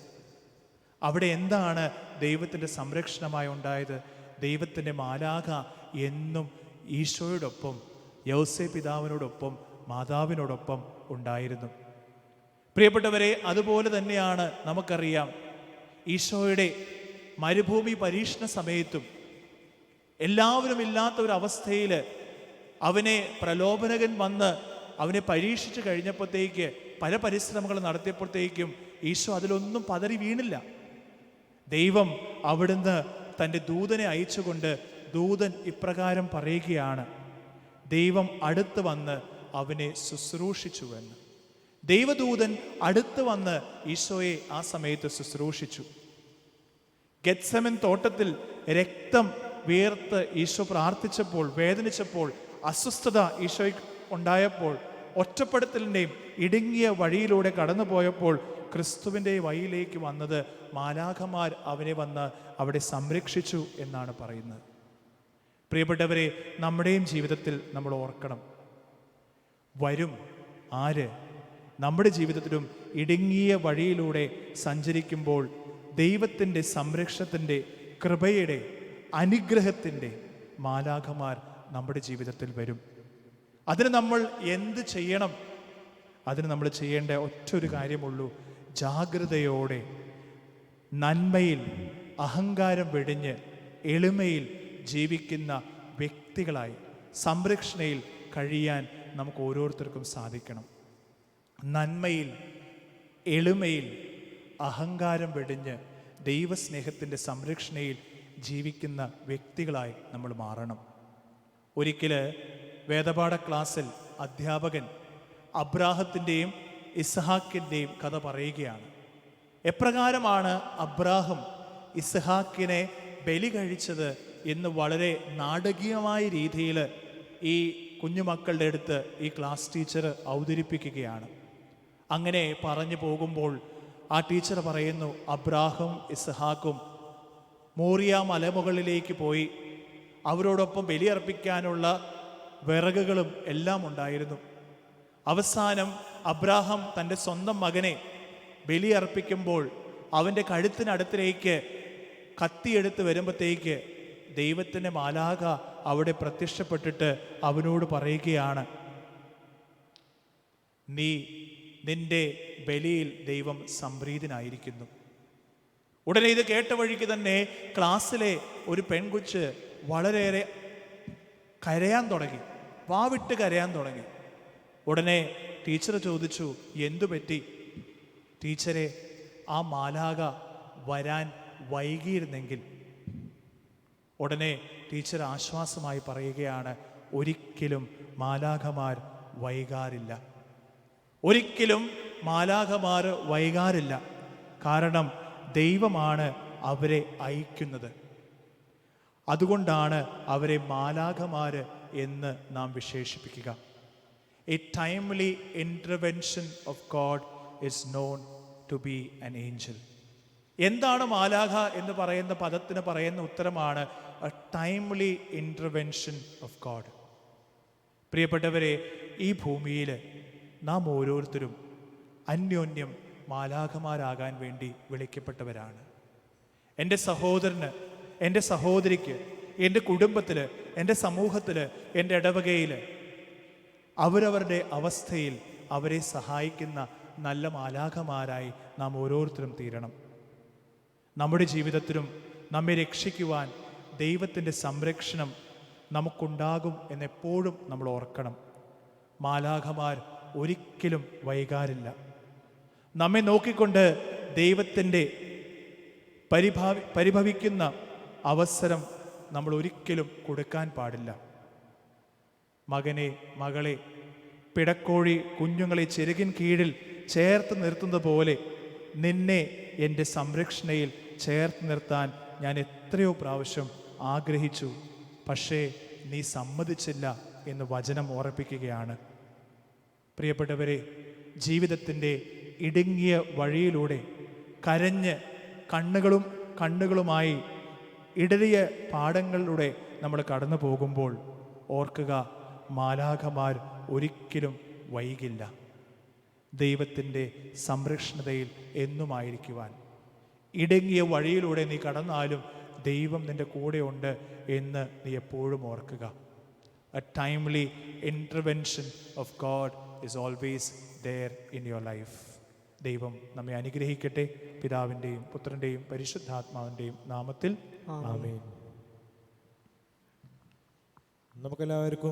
അവിടെ എന്താണ് ദൈവത്തിൻ്റെ സംരക്ഷണമായി ഉണ്ടായത്? ദൈവത്തിൻ്റെ മാലാഖ എന്നും ഈശോയോടൊപ്പം, യൗസേപ്പ് പിതാവിനോടൊപ്പം, മാതാവിനോടൊപ്പം ഉണ്ടായിരുന്നു. പ്രിയപ്പെട്ടവരെ, അതുപോലെ തന്നെയാണ് നമുക്കറിയാം, ഈശോയുടെ മരുഭൂമി പരീക്ഷണ സമയത്തും എല്ലാവരും ഇല്ലാത്ത ഒരു അവസ്ഥയിൽ അവനെ പ്രലോഭനകൻ വന്ന് അവനെ പരീക്ഷിച്ച് കഴിഞ്ഞപ്പോഴത്തേക്ക് പല പരിശ്രമങ്ങൾ നടത്തിയപ്പോഴത്തേക്കും ഈശോ അതിലൊന്നും പതറി വീണില്ല. ദൈവം അവിടുന്ന് തൻ്റെ ദൂതനെ അയച്ചുകൊണ്ട് ദൂതൻ ഇപ്രകാരം പറയുകയാണ്, ദൈവം അടുത്ത് വന്ന് അവനെ ശുശ്രൂഷിച്ചുവെന്ന്. ദൈവദൂതൻ അടുത്ത് വന്ന് ഈശോയെ ആ സമയത്ത് ശുശ്രൂഷിച്ചു. ഗെത്സമൻ തോട്ടത്തിൽ രക്തം വീർത്ത് ഈശോ പ്രാർത്ഥിച്ചപ്പോൾ, വേദനിച്ചപ്പോൾ, അസ്വസ്ഥത ഈശോയ്ക്ക് ഉണ്ടായപ്പോൾ, ഒറ്റപ്പെടുത്തലിൻ്റെയും ഇടുങ്ങിയ വഴിയിലൂടെ കടന്നുപോയപ്പോൾ ക്രിസ്തുവിൻ്റെ വഴിയിലേക്ക് വന്നത് മാലാഖമാർ അവനെ വന്ന് അവിടെ സംരക്ഷിച്ചു എന്നാണ് പറയുന്നത്. പ്രിയപ്പെട്ടവരെ, നമ്മുടെയും ജീവിതത്തിൽ നമ്മൾ ഓർക്കണം, വരും ആര്? നമ്മുടെ ജീവിതത്തിലും ഇടുങ്ങിയ വഴിയിലൂടെ സഞ്ചരിക്കുമ്പോൾ ദൈവത്തിൻ്റെ സംരക്ഷണത്തിൻ്റെ, കൃപയുടെ, അനുഗ്രഹത്തിൻ്റെ മാലാഖമാർ നമ്മുടെ ജീവിതത്തിൽ വരും. അതിന് നമ്മൾ എന്ത് ചെയ്യണം? അതിന് നമ്മൾ ചെയ്യേണ്ട ഒറ്റൊരു കാര്യമുള്ളൂ, ജാഗ്രതയോടെ നന്മയിൽ അഹങ്കാരം വെടിഞ്ഞ് എളിമയിൽ ജീവിക്കുന്ന വ്യക്തികളായി സംരക്ഷണയിൽ കഴിയാൻ നമുക്ക് ഓരോരുത്തർക്കും സാധിക്കണം. നന്മയിൽ എളിമയിൽ അഹങ്കാരം വെടിഞ്ഞ് ദൈവസ്നേഹത്തിൻ്റെ സംരക്ഷണയിൽ ജീവിക്കുന്ന വ്യക്തികളായി നമ്മൾ മാറണം. ഒരിക്കൽ വേദപാഠ ക്ലാസ്സിൽ അധ്യാപകൻ അബ്രാഹത്തിൻ്റെയും ഇസ്ഹാക്കിൻ്റെയും കഥ പറയുകയാണ്. എപ്രകാരമാണ് അബ്രാഹം ഇസ്ഹാക്കിനെ ബലി കഴിച്ചത് എന്ന് വളരെ നാടകീയമായ രീതിയിൽ ഈ കുഞ്ഞുമക്കളുടെ അടുത്ത് ഈ ക്ലാസ് ടീച്ചർ അവതരിപ്പിക്കുകയാണ്. അങ്ങനെ പറഞ്ഞു പോകുമ്പോൾ ആ ടീച്ചർ പറയുന്നു, അബ്രാഹം ഇസ്ഹാക്കും മോറിയ മലമുകളിലേക്ക് പോയി. അവരോടൊപ്പം ബലിയർപ്പിക്കാനുള്ള വിറകുകളും എല്ലാം ഉണ്ടായിരുന്നു. അവസാനം അബ്രാഹം തൻ്റെ സ്വന്തം മകനെ ബലിയർപ്പിക്കുമ്പോൾ അവൻ്റെ കഴുത്തിനടുത്തിലേക്ക് കത്തിയെടുത്ത് വരുമ്പോഴത്തേക്ക് ദൈവത്തിൻ്റെ മാലാഖ അവിടെ പ്രത്യക്ഷപ്പെട്ടിട്ട് അവനോട് പറയുകയാണ്, നിന്റെ ബലിയിൽ ദൈവം സംപ്രീതനായിരിക്കുന്നു. ഉടനെ ഇത് കേട്ട വഴിക്ക് തന്നെ ക്ലാസ്സിലെ ഒരു പെൺകുച്ച് വളരെയേറെ കരയാൻ തുടങ്ങി, വാവിട്ട് കരയാൻ തുടങ്ങി. ഉടനെ ടീച്ചർ ചോദിച്ചു, എന്തു പറ്റി? ടീച്ചറെ, ആ മാലാഖ വരാൻ വൈകിയിരുന്നെങ്കിൽ. ഉടനെ ടീച്ചർ ആശ്വാസമായി പറയുകയാണ്, ഒരിക്കലും മാലാഖമാർ വൈകാറില്ല, ഒരിക്കലും മാലാഖമാർ വൈകാറില്ല. കാരണം ദൈവമാണ് അവരെ അയക്കുന്നത്. അതുകൊണ്ടാണ് അവരെ മാലാഖമാർ എന്ന് നാം വിശേഷിപ്പിക്കുക. A timely intervention of God is known to be an angel. എന്താണ് മാലാഖ എന്ന് പറയുന്ന പദത്തിന് പറയുന്ന ഉത്തരമാണ് a timely intervention of God. പ്രിയപ്പെട്ടവരെ, ഈ ഭൂമിയിൽ നാം ഓരോരുത്തരും അന്യോന്യം മാലാഖമാരാകാൻ വേണ്ടി വിളിക്കപ്പെട്ടവരാണ്. എൻ്റെ സഹോദരന്, എൻ്റെ സഹോദരിക്ക്, എൻ്റെ കുടുംബത്തിൽ, എൻ്റെ സമൂഹത്തിൽ, എൻ്റെ ഇടവകയിൽ അവരവരുടെ അവസ്ഥയിൽ അവരെ സഹായിക്കുന്ന നല്ല മാലാഖമാരായി നാം ഓരോരുത്തരും തീരണം. നമ്മുടെ ജീവിതത്തിലും നമ്മെ രക്ഷിക്കുവാൻ ദൈവത്തിൻ്റെ സംരക്ഷണം നമുക്കുണ്ടാകും എന്നെപ്പോഴും നമ്മൾ ഓർക്കണം. മാലാഖമാർ ഒരിക്കലും വൈകാറില്ല. നമ്മെ നോക്കിക്കൊണ്ട് ദൈവത്തിൻ്റെ പരിഭവിക്കുന്ന അവസരം നമ്മൾ ഒരിക്കലും കൊടുക്കാൻ പാടില്ല. മകനെ, മകളെ, പിടക്കോഴി കുഞ്ഞുങ്ങളെ ചെറുകിൻ കീഴിൽ ചേർത്ത് നിർത്തുന്നത് പോലെ നിന്നെ എൻ്റെ സംരക്ഷണയിൽ ചേർത്ത് നിർത്താൻ ഞാൻ എത്രയോ പ്രാവശ്യം ആഗ്രഹിച്ചു, പക്ഷേ നീ സമ്മതിച്ചില്ല എന്ന് വചനം ഓർപ്പിക്കുകയാണ്. പ്രിയപ്പെട്ടവരെ, ജീവിതത്തിൻ്റെ ഇടുങ്ങിയ വഴിയിലൂടെ കരഞ്ഞ് കണ്ണുകളുമായി ഇടറിയ പാടങ്ങളിലൂടെ നമ്മൾ കടന്നു പോകുമ്പോൾ ഓർക്കുക, മാലാഖമാർ ഒരിക്കലും വൈകില്ല. ദൈവത്തിൻ്റെ സംരക്ഷണതയിൽ എന്നുമായിരിക്കുവാൻ. ഇടുങ്ങിയ വഴിയിലൂടെ നീ കടന്നാലും ദൈവം നിൻ്റെ കൂടെയുണ്ട് എന്ന് നീ എപ്പോഴും ഓർക്കുക. A timely intervention of God is always there in your life. ദൈവം നമ്മെ അനുഗ്രഹിക്കട്ടെ. പിതാവിൻ്റെയും പുത്രൻ്റെയും പരിശുദ്ധാത്മാവിൻ്റെയും നാമത്തിൽ ആമേൻ. നമുക്കെല്ലാവർക്കും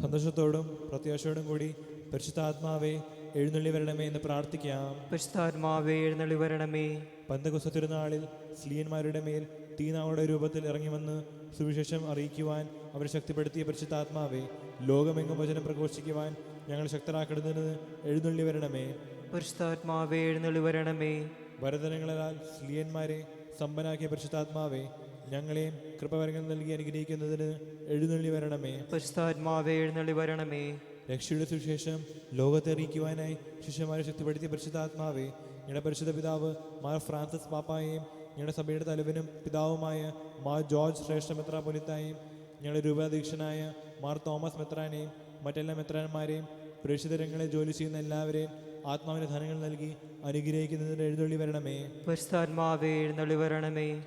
സന്തോഷത്തോടും പ്രത്യാശയോടും കൂടി പരിശുദ്ധാത്മാവെ എഴുന്നള്ളി വരണമേ എന്ന് പ്രാർത്ഥിക്കാം. പരിശുദ്ധാത്മാവേ എഴുന്നള്ളി വരണമേ. പന്തക്കുസ്ത തിരുനാളിൽ സ്ലീയന്മാരുടെ മേൽ തീനാവുടെ രൂപത്തിൽ ഇറങ്ങി വന്ന് സുവിശേഷം അറിയിക്കുവാൻ അവരെ ശക്തിപ്പെടുത്തിയ പരിശുദ്ധാത്മാവെ ലോകമെങ്ങും വചനം പ്രഘോഷിക്കുവാൻ ഞങ്ങൾ ശക്തരാക്കുന്നതിന് എഴുന്നള്ളി വരണമേ. പരിശുദ്ധാത്മാവേ എഴുന്നള്ളി വരണമേ. വരദനങ്ങളാൽ സ്ലീയന്മാരെ സമ്പന്നാക്കിയ പരിശുദ്ധാത്മാവെ ഞങ്ങളെയും കൃപവരങ്ങൾ നൽകി അനുഗ്രഹിക്കുന്നതിന് എഴുന്നള്ളി വരണമേ. പരിശുദ്ധാത്മാവേ എഴുന്നള്ളി വരണമേ. രക്ഷയുടെ സുവിശേഷം ലോകത്തെ അറിയിക്കുവാനായി ശിഷ്യന്മാരെ ശക്തിപ്പെടുത്തിയ പരിശുദ്ധാത്മാവെ ഞങ്ങളുടെ പരിശുദ്ധ പിതാവ് മാർ ഫ്രാൻസിസ് പാപ്പായെയും ഞങ്ങളുടെ സഭയുടെ തലവനും പിതാവുമായ മാർ ജോർജ് ശ്രേഷ്ഠ മെത്രാപ്പൊലീത്തായെയും ഞങ്ങളുടെ രൂപാധ്യക്ഷനായ മാർ തോമസ് മെത്രാനെയും മറ്റെല്ലാ മെത്രാന്മാരെയും പ്രേക്ഷിതരങ്ങളെ ജോലി ചെയ്യുന്ന എല്ലാവരെയും ആത്മാവിന് ധനങ്ങൾ നൽകി അനുഗ്രഹിക്കുന്നതിന് എഴുന്നള്ളി വരണമേ. പരിശുദ്ധാത്മാവേ എഴുന്നള്ളി വരണമേ.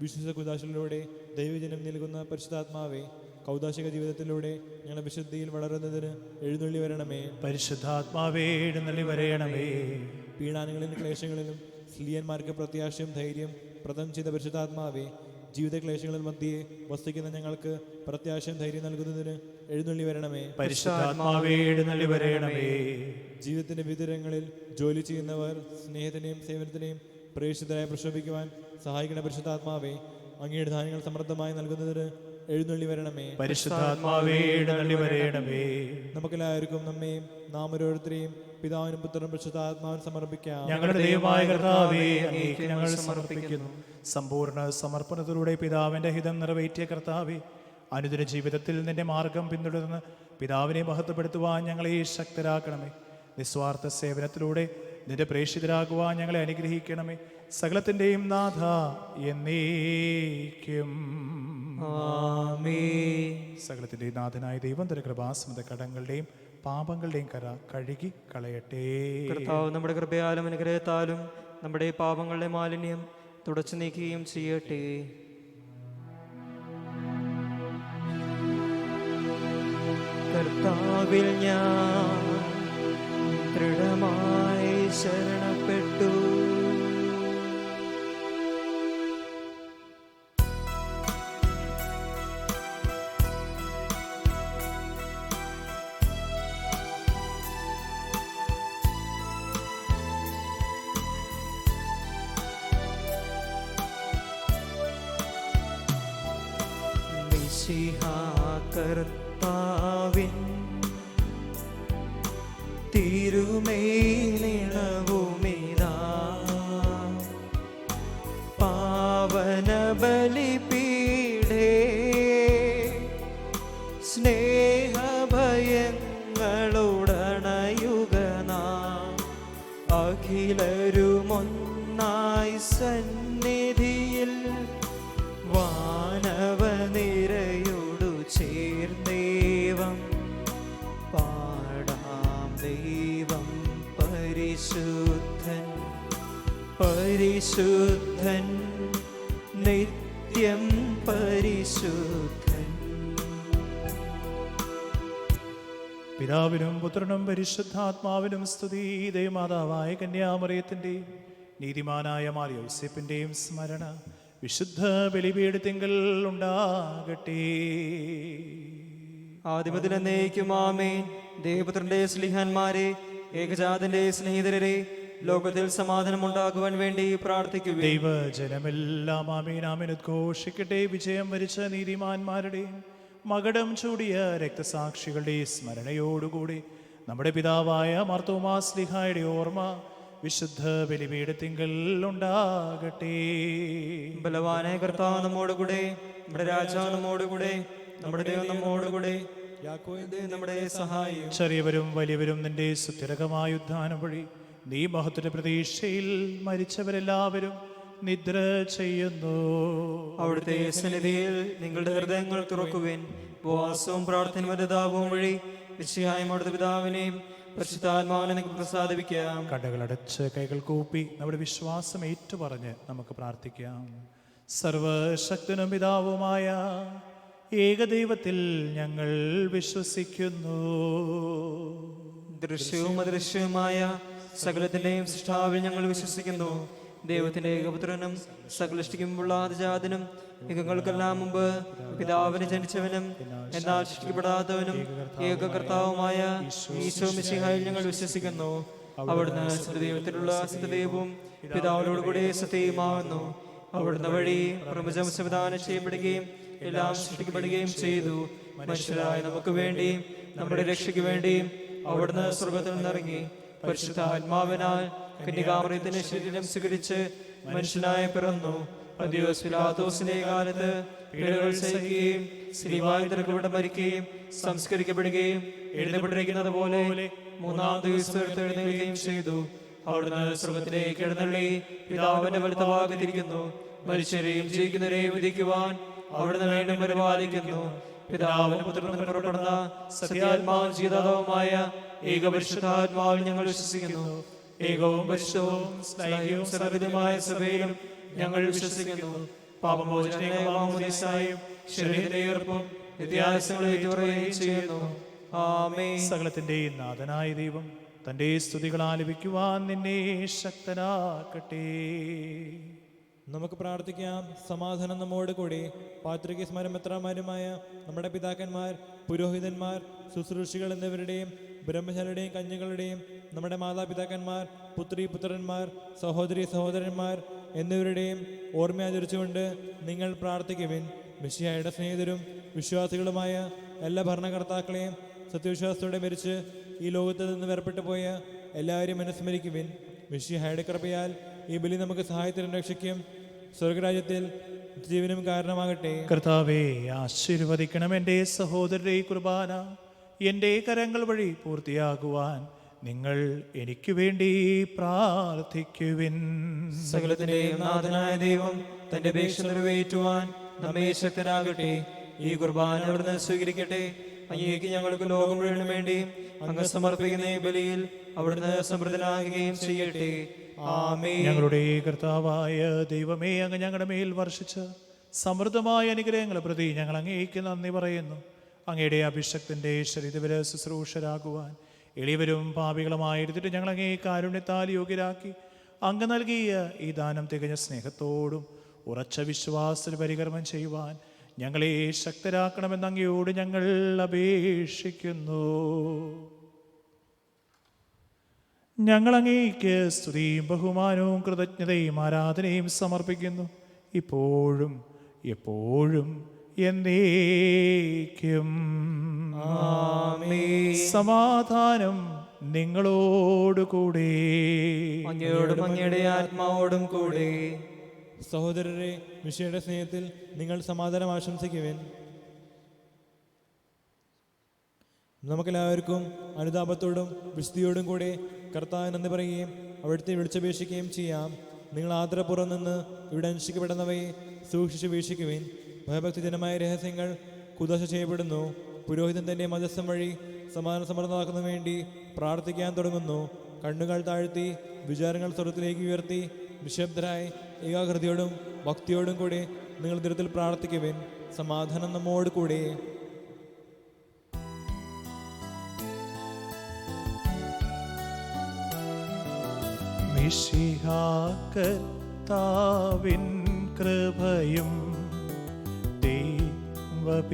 വിശുദ്ധ കുദാശയിലൂടെ ദൈവജനം നൽകുന്ന പരിശുദ്ധാത്മാവെ കൗദാശിക ജീവിതത്തിലൂടെ ഞങ്ങളുടെ വിശുദ്ധിയിൽ വളരുന്നതിന് എഴുന്നള്ളി വരണമേ. പരിശുദ്ധാത്മാവേ എഴുന്നള്ളി വരയണമേ. പീഡാനങ്ങളിലും ക്ലേശങ്ങളിലും സ്ലീയന്മാർക്ക് പ്രത്യാശയും ധൈര്യം പ്രദം ചെയ്ത പരിശുദ്ധാത്മാവെ ജീവിത ക്ലേശങ്ങളിൽ മധ്യേ വസിക്കുന്ന ഞങ്ങൾക്ക് പ്രത്യാശയും ധൈര്യം നൽകുന്നതിന് എഴുന്നള്ളി വരണമേ. പരിശുദ്ധാത്മാവേ എഴുന്നള്ളി വരയണമേ. ജീവിതത്തിന്റെ വിതരങ്ങളിൽ ജോലി ചെയ്യുന്നവർ സ്നേഹത്തിനെയും സേവനത്തിനെയും പ്രേക്ഷിതരായി പ്രക്ഷോഭിക്കുവാൻ സഹായിക്കുന്ന പരിശുദ്ധാത്മാവെ അങ്ങയുടെ ധാന്യങ്ങൾ സമൃദ്ധമായി നൽകുന്നതിന് എഴുന്നള്ളി വരണമേ. പരിശുദ്ധാത്മാവേ എഴുന്നള്ളി വരയണമേ. നമുക്കെല്ലാവർക്കും നമ്മയും നാം ഓരോരുത്തരെയും പിതാവിനും പുത്രനും പരിശുദ്ധാത്മാവിനും സമർപ്പിക്കാം. ഞങ്ങളുടെ ദൈവമായ കർത്താവേ, അങ്ങേക്ക് ഞങ്ങൾ സമർപ്പിക്കുന്നു. സമ്പൂർണ്ണ സമർപ്പണത്തിലൂടെ പിതാവിന്റെ ഹിതം നിറവേറ്റിയ കർത്താവേ, അനുദിന ജീവിതത്തിൽ നിന്റെ മാർഗം പിന്തുടർന്ന് പിതാവിനെ മഹത്വപ്പെടുത്തുവാൻ ഞങ്ങളെ ശക്തരാക്കണമേ. നിസ്വാർത്ഥ സേവനത്തിലൂടെ നിന്റെ പ്രേക്ഷിതരാകുവാൻ ഞങ്ങളെ അനുഗ്രഹിക്കണമേ. സകലത്തിന്റെയും നാഥ എന്നേക്കും ആമേൻ. സകലത്തിന്റെയും നാഥനായ ദൈവം തന്റെ കൃപാസമത കടങ്ങളുടെയും പാപങ്ങളുടെയും കര കഴുകി കളയട്ടെ. കർത്താവ് നമ്മുടെ കൃപയാലും അനുഗ്രഹത്താലും നമ്മുടെ പാപങ്ങളുടെ മാലിന്യം തുടച്ചു നീക്കുകയും ചെയ്യട്ടെ. കർത്താവിൽ ഞാൻ ദൃഢമായി ശരണപ്പെട്ടു. കർത്താവിൻ തിരുമേനിളവുമിതാ പാവന ബലിപീഠേ സ്നേഹഭയങ്ങളുടണയുഗനാം അഖിലരുമൊന്നായി സന്നിധിയിൽ വാനവനിരയോടു ചേർന്നേവം പാടാം. ദൈവം പരിശുദ്ധൻ പരിശുദ്ധൻ നിത്യം പരിശുദ്ധൻ. പിതാവിനും പുത്രനും പരിശുദ്ധാത്മാവിനും സ്തുതി. ദൈവമാതാവായ കന്യാമറിയത്തിൻ്റെയും നീതിമാനായ മാർ യോസേപ്പിൻ്റെയും സ്മരണ വിശുദ്ധ ബലിപീഠത്തിങ്കൽ ഉണ്ടാകട്ടെ. ആദിമുതൽ എന്നേക്കും ആമേൻ. ദേവപുത്രന്റെ സ്ലിഹന്മാരെ, ഏകജാതന്റെ സ്നേഹിതരെ, ലോകത്തിൽ സമാധാനം ഉണ്ടാകുവാൻ വേണ്ടി പ്രാർത്ഥിക്കുക. ദൈവജനമെല്ലാം ആമേൻ ആമേൻ ഉദ്ഘോഷിക്കട്ടെ. വിജയം വരിച്ച നീതിമാന്മാരുടെയും മകടം ചൂടിയ രക്തസാക്ഷികളുടെ സ്മരണയോടുകൂടി നമ്മുടെ പിതാവായ മാർത്തോമാ സ്ലിഹായുടെ ഓർമ്മ വിശുദ്ധ ബലിപീഠത്തിങ്കൽ ഉണ്ടാകട്ടെ. ബലവാനായ കർത്താവ് നമ്മോടുകൂടെ, നമ്മുടെ രാജാവ് നമ്മോടുകൂടെ, നമ്മുടെ ദൈവം നമ്മോടുകൂടെ, യാക്കോബേ നമ്മുടെ സഹായം. ചെറിയവരും വലിയവരും നിന്റെ സുസ്ഥിരകമായ ഉദ്ധാനം വഴി നീ മഹത്വത്തിന്റെ പ്രതീക്ഷയിൽ മരിച്ചവരെല്ലാവരും നിദ്ര ചെയ്യുന്നു. അവിടുത്തെ സന്നിധിയിൽ നിങ്ങളുടെ ഹൃദയങ്ങൾ തുറക്കുവിൻ. ഉപവാസവും പ്രാർത്ഥനയും അനുതാപവും വഴി നിശ്ചയമായും അവിടുത്തെ പിതാവിനെയും പരിശുദ്ധാത്മാവിനെ നിങ്ങൾക്ക് പ്രസാദിപ്പിക്കാം. കടകളടച്ച് കൈകൾ കൂപ്പി നമ്മുടെ വിശ്വാസം ഏറ്റുപറഞ്ഞ് നമുക്ക് പ്രാർത്ഥിക്കാം. സർവശക്തനും പിതാവുമായ ഏകദൈവത്തിൽ ഞങ്ങൾ വിശ്വസിക്കുന്നു. ദൃശ്യവും അദൃശ്യവുമായ സകലത്തിന്റെയും സൃഷ്ടാവിൽ ഞങ്ങൾ വിശ്വസിക്കുന്നു. ദൈവത്തിന്റെ ഏകപുത്രനും സകലഷ്ടിക്കുമുള്ള ആദിജാതനും യുഗങ്ങൾക്കെല്ലാം മുമ്പ് പിതാവിന് ജനിച്ചവനും എന്നാൽ സൃഷ്ടിക്കപ്പെടാത്തവനും ഏകകർത്താവുമായ ഈശോ മിശിഹായിൽ ഞങ്ങൾ വിശ്വസിക്കുന്നു. അവിടുന്ന് സത്യദൈവത്തിലുള്ള സത്യദൈവവും പിതാവിനോട് കൂടെ സത്യവുമാകുന്നു. അവിടുന്ന് വഴി പ്രപഞ്ചം സംവിധാനം ചെയ്യപ്പെടുകയും എല്ലാം സൃഷ്ടിക്കപ്പെടുകയും ചെയ്തു. മനുഷ്യരായ നമുക്ക് വേണ്ടി നമ്മുടെ രക്ഷയ്ക്ക് വേണ്ടി അവിടുന്ന് സ്വർഗത്തിൽ നിന്നിറങ്ങി പരിശുദ്ധ ആത്മാവിനാൽ കന്യകാമറിയത്തിന്റെ ശരീരം സ്വീകരിച്ച് മനുഷ്യനായി പിറന്നു. പന്തിയോസ് പിലാത്തോസിന്റെ കാലത്ത് പീഡകൾ സഹിക്കുകയും സ്ലീബായി തിരക്കപ്പെട്ട് മരിക്കുകയും സംസ്കരിക്കപ്പെടുകയും എഴുതപ്പെട്ടിരിക്കുന്നത് പോലെ മൂന്നാം ദിവസം എഴുന്നേൽക്കുകയും ചെയ്തു. അവിടുന്ന് സ്വർഗത്തിലേക്ക് എഴുന്നള്ളി പിതാവിന്റെ വലത്തുഭാഗത്തിരിക്കുന്നു. മനുഷ്യരെയും ജീവിക്കുന്നവരെയും വിധിക്കുവാൻ അവിടുന്ന് വീണ്ടും പരിപാലിക്കുന്നു. പിതാവിന് പുത്രനും പുറപ്പെടുന്ന സത്യാത്മാവും ജീതാതവുമായ ഏകപരിശുദ്ധാത്മാവിൽ ഞങ്ങൾ വിശ്വസിക്കുന്നു. ഏകവും പരിശുദ്ധവും സ്നേഹവും സർവ്വതുമായ സഭയിലും ഞങ്ങൾ വിശ്വസിക്കുന്നു. പാപമോചനമായും ശരീരത്തിന്റെ ഉയർപ്പും വ്യത്യാസങ്ങളെ ഏറ്റുപറയുകയും ചെയ്യുന്നു. ആമേൻ. സകലത്തിന്റെയും നാഥനായ ദൈവം തന്റെ സ്തുതികൾ ആലപിക്കുവാൻ നിന്നെ ശക്തനാക്കട്ടെ. നമുക്ക് പ്രാർത്ഥിക്കാം. സമാധാനം നമ്മോട് കൂടി. പാത്രികസ്മാരും മെത്രാന്മാരുമായ നമ്മുടെ പിതാക്കന്മാർ, പുരോഹിതന്മാർ, ശുശ്രൂഷികൾ എന്നിവരുടെയും ബ്രഹ്മചാരിയുടെയും കന്യകളുടെയും നമ്മുടെ മാതാപിതാക്കന്മാർ, പുത്രി പുത്രന്മാർ, സഹോദരി സഹോദരന്മാർ എന്നിവരുടെയും ഓർമ്മയാചരിച്ചുകൊണ്ട് നിങ്ങൾ പ്രാർത്ഥിക്കുവിൻ. മിശിഹായുടെ സ്നേഹിതരും വിശ്വാസികളുമായ എല്ലാ ഭരണകർത്താക്കളെയും സത്യവിശ്വാസത്തോടെ മരിച്ച് ഈ ലോകത്ത് നിന്ന് വേർപെട്ടു പോയ എല്ലാവരെയും അനുസ്മരിക്കുവിൻ. മിശിഹായുടെ കൃപയാൽ ഈ ബലി നമുക്ക് സഹായത്തിനും രക്ഷിക്കും സ്വർഗരാജ്യത്തിൽ ജീവനും കാരണമാകട്ടെ. കർത്താവേ, ആശീർവദിക്കണം എൻ്റെ സഹോദരരുടെ ഈ കുർബാന എൻ്റെ കരങ്ങൾ വഴി പൂർത്തിയാകുവാൻ നിങ്ങൾ എനിക്ക് വേണ്ടി പ്രാർത്ഥിക്കുവിൻ. സകലത്തിന്റെയും നാഥനായ ദൈവം തന്റെ അപേക്ഷ നിറവേറ്റുവാൻ നമ്മെ ശക്തനാകട്ടെ. ഈ കുർബാന അവിടുന്ന് സ്വീകരിക്കട്ടെ. അങ്ങേക്ക് ഞങ്ങൾക്ക് ലോകം മുഴുവനും വേണ്ടി അങ്ങ് സമർപ്പിക്കുന്ന ഈ ബലിയിൽ അവിടുന്ന് സമൃദ്ധനാകുകയും ചെയ്യട്ടെ. ആമേൻ. ഞങ്ങളുടെ കർത്താവായ ദൈവമേ, അങ്ങ് ഞങ്ങളുടെ മേൽ വർഷിച്ച സമൃദ്ധമായ അനുഗ്രഹങ്ങളെ പ്രതി ഞങ്ങൾ അങ്ങേക്ക് നന്ദി പറയുന്നു. അങ്ങയുടെ അഭിഷക്തന്റെ ശരീരവര ശുശ്രൂഷരാകുവാൻ എളിയവരും പാപികളുമായിരുന്നിട്ട് ഞങ്ങൾ അങ്ങേ കാരുണ്യത്താൽ യോഗ്യരാക്കി അങ്ങ് നൽകിയ ഈ ദാനം തികഞ്ഞ സ്നേഹത്തോടും ഉറച്ച വിശ്വാസത്തിൽ പരികർമ്മം ചെയ്യുവാൻ ഞങ്ങളെ ശക്തരാക്കണമെന്ന് അങ്ങയോട് ഞങ്ങൾ അപേക്ഷിക്കുന്നു. ഞങ്ങൾ അങ്ങേക്ക് സ്തുതിയും ബഹുമാനവും കൃതജ്ഞതയും ആരാധനയും സമർപ്പിക്കുന്നു, ഇപ്പോഴും എപ്പോഴും എന്നേക്കും. സമാധാനം നിങ്ങളോടുകൂടെ, അങ്ങയോടും അങ്ങയുടെ ആത്മാവോടും കൂടെ. സഹോദരരെ, മിശിഹായുടെ സ്നേഹത്തിൽ നിങ്ങൾ സമാധാനം ആശംസിക്കുവിൻ. നമുക്കെല്ലാവർക്കും അനുതാപത്തോടും വിശുദ്ധിയോടും കൂടെ കർത്താവിന് നന്ദി പറയുകയും അവിടുത്തെ വിളിച്ചപേക്ഷിക്കുകയും ചെയ്യാം. നിങ്ങൾ ആദരപൂർവ്വം നിന്ന് ഇവിടെ അനുഷ്ഠിക്കപ്പെടുന്നവയെ സൂക്ഷിച്ച് വീക്ഷിക്കുവിൻ. ഭയഭക്തിജനമായ രഹസ്യങ്ങൾ കുദാശ ചെയ്യപ്പെടുന്നു. പുരോഹിതൻ തന്റെ മധ്യസ്ഥം വഴി സമാധാന സമൃദ്ധമാക്കുന്നതിന് വേണ്ടി പ്രാർത്ഥിക്കാൻ തുടങ്ങുന്നു. കണ്ണുകൾ താഴ്ത്തി വിചാരങ്ങൾ സ്വർഗത്തിലേക്ക് ഉയർത്തി നിശബ്ദരായി ഏകാഗ്രതയോടും ഭക്തിയോടും കൂടി നിങ്ങൾ ദൃഢത്തിൽ പ്രാർത്ഥിക്കുവിൻ. സമാധാനം നമ്മോട് കൂടെ. മിശിഹാകർത്താവിൻ കൃപയും ദൈവപിതാവിൻ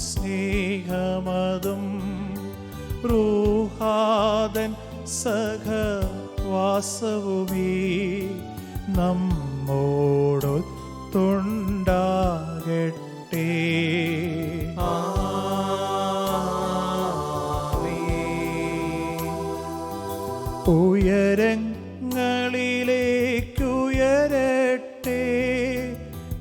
സ്നേഹമതും റൂഹാദൻ സഹവാസവുമീ നമ്മോടൊത്തുണ്ടാകട്ടെ. ഉയരങ്ങളിലേക്കുയരട്ടെ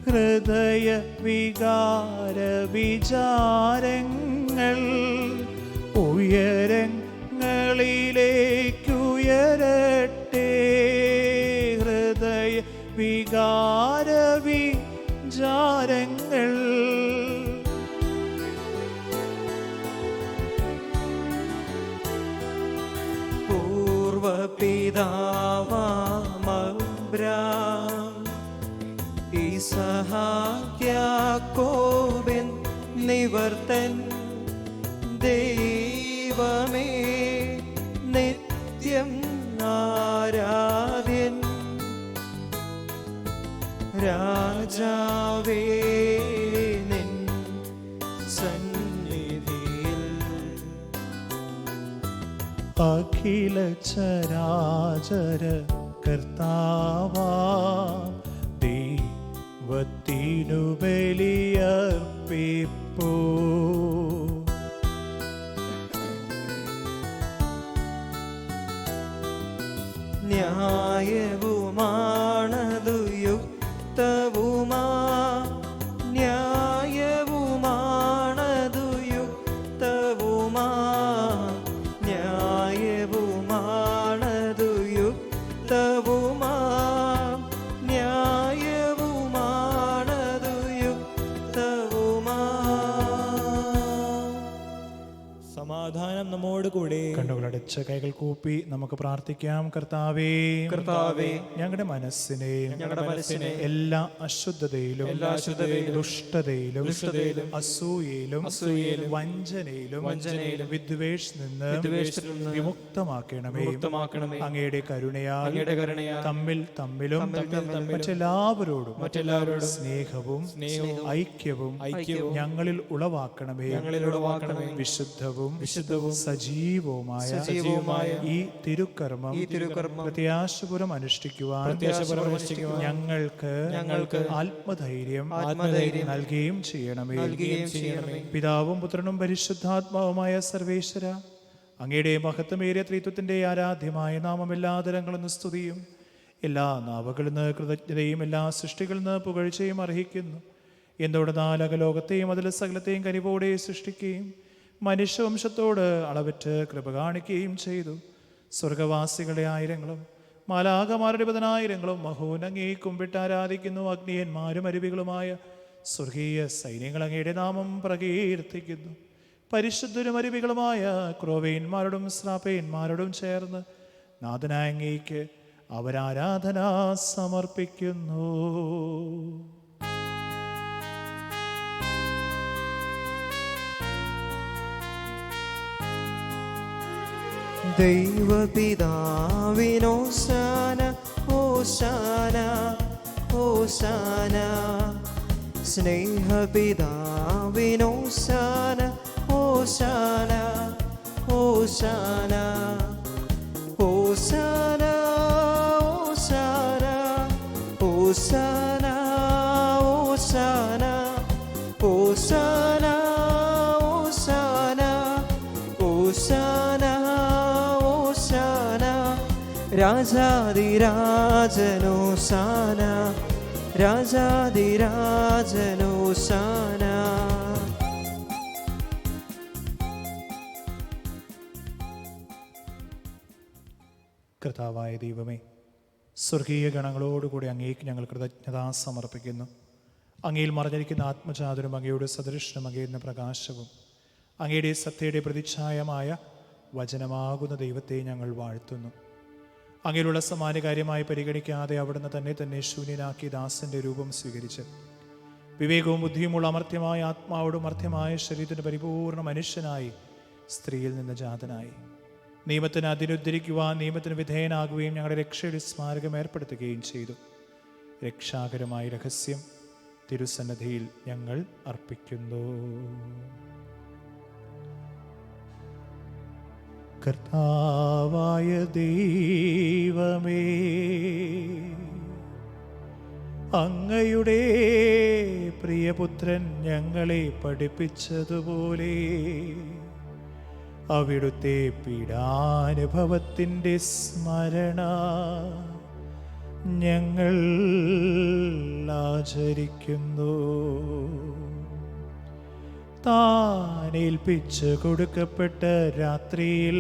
ഹൃദയ വികാര വിചാരങ്ങൾ. ഉയരങ്ങളിലേക്കുയരട്ടെ ഹൃദയ വികാര വിചാരങ്ങൾ. പൂർവപിതാവാമബ്രാം യിസ്ഹാക്യാക്കോബിൻ നിവർത്തൻ ദൈവമേ നിത്യം ആരാധ്യൻ. രാജാവേ നിൻ സന്നിധിയിൽ അഖില ചരാചര കർത്താവാ ദൈവത്തിനു ബലിയർപ്പിപ്പൂ. ന്യായവുമാണതു യുക്തവുമാ, ന്യായവുമാണതു യുക്തവുമാ, ന്യായവുമാണതു യുക്തവുമാ, ന്യായവുമാണതു യുക്തവുമാ. സമാധാനം നമ്മോട് കൂടെ. കണ്ണുകളടച്ച കൈകൾ കൂപ്പി നമുക്ക് പ്രാർത്ഥിക്കാം. കർത്താവേ, കർത്താവേ, ഞങ്ങളുടെ മനസ്സിനെ എല്ലാ അശുദ്ധതയിലും ദുഷ്ടതയിലും അസൂയയിലും വഞ്ചനയിലും വിദ്വേഷത്തിൽ നിന്ന് വിമുക്തമാക്കണമേ. അങ്ങയുടെ കരുണയാൽ തമ്മിൽ തമ്മിലും മറ്റെല്ലാവരോടും സ്നേഹവും ഐക്യവും ഞങ്ങളിൽ ഉളവാക്കണമേ. വിശുദ്ധവും സജീവവുമായ ഈ തിരുക്കർമ്മം പ്രത്യാശപുരം അനുഷ്ഠിക്കുവാൻ ഞങ്ങൾക്ക് ആത്മധൈര്യം നൽകുകയും ചെയ്യണമേ. പിതാവും പുത്രനും പരിശുദ്ധാത്മാവുമായ സർവേശ്വര, അങ്ങയുടെ മഹത്വമേറിയ ത്രിത്വത്തിന്റെ ആരാധ്യമായ നാമം എല്ലാ തരങ്ങളിൽ നിന്ന് സ്തുതിയും എല്ലാ നാവുകളിൽ നിന്ന് കൃതജ്ഞതയും എല്ലാ സൃഷ്ടികളിൽ നിന്ന് പുകഴ്ചയും അർഹിക്കുന്നു. എന്തുകൊണ്ടെന്നാൽ അകലോകത്തെയും അതിലെ സകലത്തെയും കനിവോടെ സൃഷ്ടിക്കുകയും മനുഷ്യവംശത്തോട് അളവറ്റ് കൃപ കാണിക്കുകയും ചെയ്തു. സ്വർഗവാസികളെ ആയിരങ്ങളും മാലാഖമാരുടെ പതിനായിരങ്ങളും മഹോനങ്ങേ കുമ്പിട്ട് ആരാധിക്കുന്നു. അഗ്നിയന്മാരും അരുവികളുമായ സ്വർഗീയ സൈന്യങ്ങൾ അങ്ങയുടെ നാമം പ്രകീർത്തിക്കുന്നു. പരിശുദ്ധരും അരുവികളുമായ ക്രോവേന്മാരോടും ശ്രാപ്പേന്മാരോടും ചേർന്ന് നാഥനായ അങ്ങേക്ക് അവരാരാധന സമർപ്പിക്കുന്നു. ദൈവപിതാവിനോശാന ഓശാന ഓശാന, സ്നേഹപിതാവിനോശാന ഓശാന ഓശാന, ഓശാന ഓശാന ഓശാന ഓശാന ഓശാന ഓശാന ഓശാന, രാജാധിരാജനോശാന രാജാധിരാജനോശാന. കർത്താവായ ദൈവമേ, സ്വർഗീയ ഗണങ്ങളോടുകൂടി അങ്ങേക്ക് ഞങ്ങൾ കൃതജ്ഞത സമർപ്പിക്കുന്നു. അങ്ങയിൽ മറഞ്ഞിരിക്കുന്ന ആത്മജാതരും അങ്ങയുടെ സദൃശനും അങ്ങയുടെ പ്രകാശവും അങ്ങയുടെ സത്യയുടെ പ്രതിച്ഛായമായ വചനമാകുന്ന ദൈവത്തെ ഞങ്ങൾ വാഴ്ത്തുന്നു. അങ്ങയിലുള്ള സമാനകാര്യമായി പരിഗണിക്കാതെ അവിടുന്ന് തന്നെ ശൂന്യനാക്കി ദാസന്റെ രൂപം സ്വീകരിച്ച് വിവേകവും ബുദ്ധിയുമുള്ള അമർത്യമായ ആത്മാവോടും അമർത്യമായ ശരീരത്തിന് പരിപൂർണ മനുഷ്യനായി സ്ത്രീയിൽ നിന്ന് ജാതനായി നിയമത്തിന് അതിനുദ്ധരിക്കുവാൻ നിയമത്തിന് വിധേയനാകുകയും ഞങ്ങളുടെ രക്ഷയുടെ സ്മാരകം ഏർപ്പെടുത്തുകയും ചെയ്തു. രക്ഷാകരമായ രഹസ്യം തിരുസന്നിധിയിൽ ഞങ്ങൾ അർപ്പിക്കുന്നു. കർത്താവായ ദൈവമേ, അങ്ങയുടെ പ്രിയപുത്രൻ ഞങ്ങളെ പഠിപ്പിച്ചതുപോലെ അവിടുത്തെ പീഡാനുഭവത്തിൻ്റെ സ്മരണ ഞങ്ങൾ ആചരിക്കുന്നു. താൻ ഏൽപ്പിച്ചു കൊടുക്കപ്പെട്ട രാത്രിയിൽ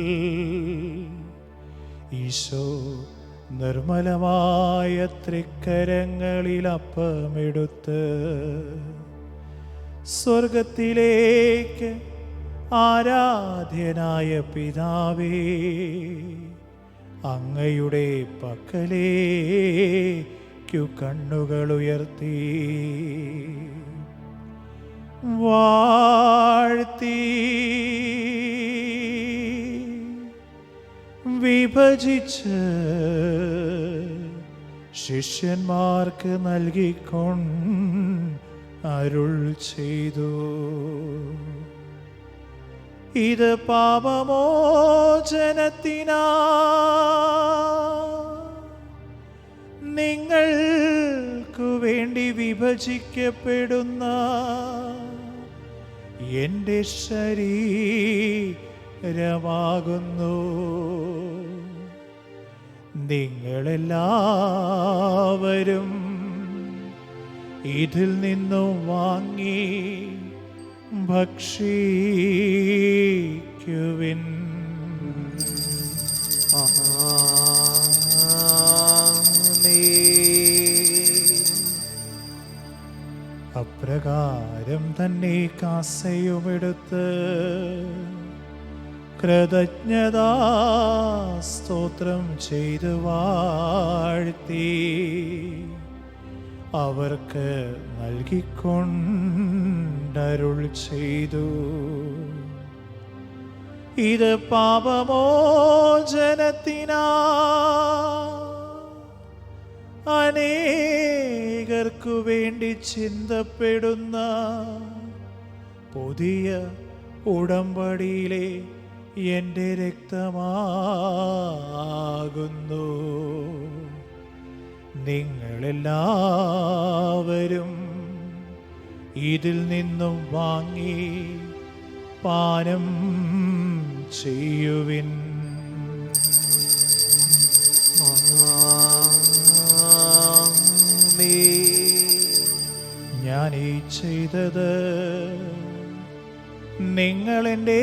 ഈശോ നിർമ്മലമായ തൃക്കരങ്ങളിൽ അപ്പമെടുത്ത് സ്വർഗത്തിലേക്ക് ആരാധ്യനായ പിതാവേ അങ്ങയുടെ പക്കലേക്കു കണ്ണുകൾ ഉയർത്തി വാഴ്ത്തി വിഭജിച്ച് ശിഷ്യന്മാർക്ക് നൽകിക്കൊണ്ട് അരുൾ ചെയ്തു, ഇത് പാപമോചനത്തിനാ നിങ്ങൾക്കു വേണ്ടി വിഭജിക്കപ്പെടുന്ന എൻ്റെ ശരീരമാകുന്നു. നിങ്ങളെല്ലാവരും ഇതിൽ നിന്നും വാങ്ങി ഭക്ഷിക്കുവിൻ. അപ്രകാരം തന്നെ കാസയുമെടുത്ത് കൃതജ്ഞതാ സ്തോത്രം ചെയ്തു വാഴ്ത്തി അവർക്ക് നൽകിക്കൊണ്ടരുൾ ചെയ്തു, ഇത് പാപമോചനത്തിനാ അനേകർക്കു വേണ്ടി ചിന്തപ്പെടുന്ന പുതിയ ഉടമ്പടിയിലെ എൻ്റെ രക്തമാകുന്നു. നിങ്ങളെല്ലാവരും ഇതിൽ നിന്നും വാങ്ങി പാനം ചെയ്യുവിൻ. ഞാൻ ഈ ചെയ്തത് നിങ്ങൾ എൻ്റെ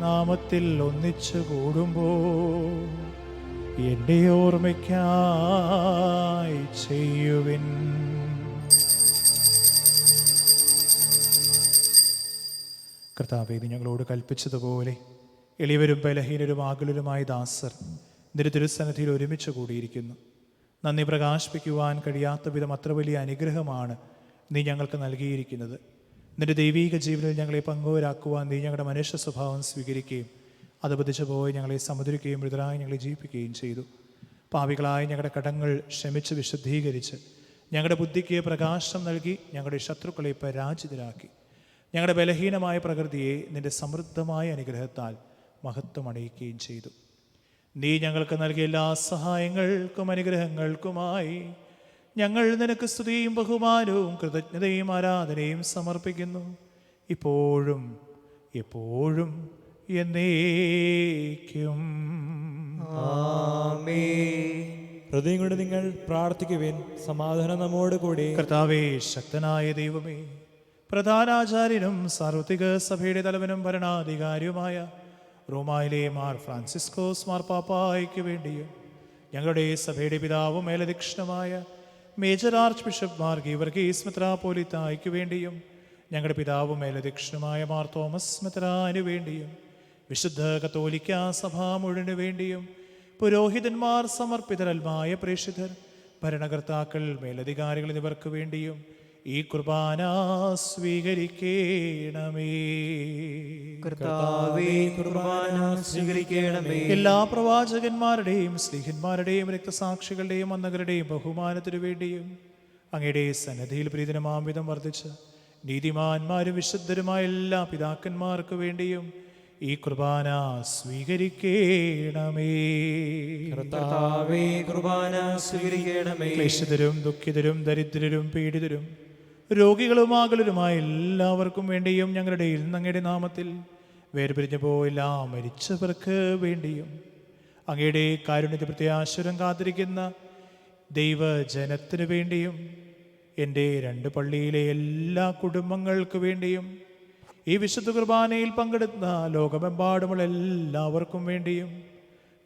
നാമത്തിൽ ഒന്നിച്ചു കൂടുമ്പോൾ എൻ്റെ ഓർമ്മയ്ക്കായി ചെയ്യുവിൻ. കർത്താവേ, നീ ഞങ്ങളോട് കൽപ്പിച്ചതുപോലെ എളിയവരും ബലഹീനരും ആകുലരുമായ ദാസർ നിന്റെ തിരുസന്നിധിയിൽ ഒരുമിച്ച് കൂടിയിരിക്കുന്നു. നന്ദി പ്രകാശിപ്പിക്കുവാൻ കഴിയാത്ത വിധം അത്ര വലിയ അനുഗ്രഹമാണ് നീ ഞങ്ങൾക്ക് നൽകിയിരിക്കുന്നത്. നിന്റെ ദൈവീക ജീവനിൽ ഞങ്ങളെ പങ്കുവരാക്കുവാൻ നീ ഞങ്ങളുടെ മനുഷ്യ സ്വഭാവം സ്വീകരിക്കുകയും അത് പതിച്ചു പോയി ഞങ്ങളെ സമുദ്രിക്കുകയും മൃതരായി ഞങ്ങളെ ജീവിപ്പിക്കുകയും ചെയ്തു. പാപികളായ ഞങ്ങളുടെ കടങ്ങൾ ക്ഷമിച്ച് വിശുദ്ധീകരിച്ച് ഞങ്ങളുടെ ബുദ്ധിക്ക് പ്രകാശം നൽകി ഞങ്ങളുടെ ശത്രുക്കളെ പരാജിതരാക്കി ഞങ്ങളുടെ ബലഹീനമായ പ്രകൃതിയെ നിന്റെ സമൃദ്ധമായ അനുഗ്രഹത്താൽ മഹത്വം അണിയിക്കുകയും ചെയ്തു. നീ ഞങ്ങൾക്ക് നൽകിയ എല്ലാ സഹായങ്ങൾക്കും അനുഗ്രഹങ്ങൾക്കുമായി ഞങ്ങൾ നിനക്ക് സ്തുതിയും ബഹുമാനവും കൃതജ്ഞതയും ആരാധനയും സമർപ്പിക്കുന്നു, ഇപ്പോഴും എപ്പോഴും എന്നേക്കും. ഹൃദയം കൊണ്ട് നിങ്ങൾ പ്രാർത്ഥിക്കുവിൻ. സമാധാനം നമ്മോട് കൂടി. കർത്താവേ, ശക്തനായ ദൈവമേ, പ്രധാനാചാര്യനും സാർവത്രിക സഭയുടെ തലവനും ഭരണാധികാരിയുമായ റോമായിലെ മാർ ഫ്രാൻസിസ്കോസ് മാർപ്പാപ്പായ്ക്ക് വേണ്ടിയും ഞങ്ങളുടെ സഭയുടെ പിതാവും മേലധ്യക്ഷനുമായ major archbishop Mar Geevarghese മെത്രാപ്പോലീത്തായ്ക്ക് വേണ്ടിയും ഞങ്ങളുടെ പിതാവും മേലധ്യക്ഷനുമായ മാർ തോമസ് മെത്രാന് വേണ്ടിയും വിശുദ്ധ കത്തോലിക്ക സഭ മുഴുവനു വേണ്ടിയും പുരോഹിതന്മാർ, സമർപ്പിതരൽമായ പ്രേക്ഷിതർ, ഭരണകർത്താക്കൾ, മേലധികാരികൾ എന്നിവർക്ക് വേണ്ടിയും ഈ കുർബാന സ്വീകരിക്കണമേ. കർത്താവേ, കുർബാന സ്വീകരിക്കണമേ. എല്ലാ പ്രവാചകന്മാരുടെയും സ്ലീഹന്മാരുടെയും രക്തസാക്ഷികളുടെയും വന്ദകരുടെയും ബഹുമാനത്തിനു വേണ്ടിയും അങ്ങയുടെ സന്നദ്ധിയിൽ പ്രീതനമാംവിധം വർദ്ധിച്ച് നീതിമാന്മാരും വിശുദ്ധരുമായ എല്ലാ പിതാക്കന്മാർക്ക് വേണ്ടിയും ഈ കുർബാന സ്വീകരിക്കണമേ. കർത്താവേ, കുർബാന സ്വീകരിക്കണമേ. ക്ലേശിതരും ദുഃഖിതരും ദരിദ്രരും പീഡിതരും രോഗികളുമാകലരുമായ എല്ലാവർക്കും വേണ്ടിയും ഞങ്ങളുടെ അങ്ങയുടെ നാമത്തിൽ വേർപിരിഞ്ഞു പോയില്ല മരിച്ചവർക്ക് വേണ്ടിയും അങ്ങയുടെ കാരുണ്യത്തെ പ്രത്യാശരം കാത്തിരിക്കുന്ന ദൈവജനത്തിനു വേണ്ടിയും എൻ്റെ 2 പള്ളിയിലെ എല്ലാ കുടുംബങ്ങൾക്ക് വേണ്ടിയും ഈ വിശുദ്ധ കുർബാനയിൽ പങ്കെടുക്കുന്ന ലോകമെമ്പാടുമുള്ള എല്ലാവർക്കും വേണ്ടിയും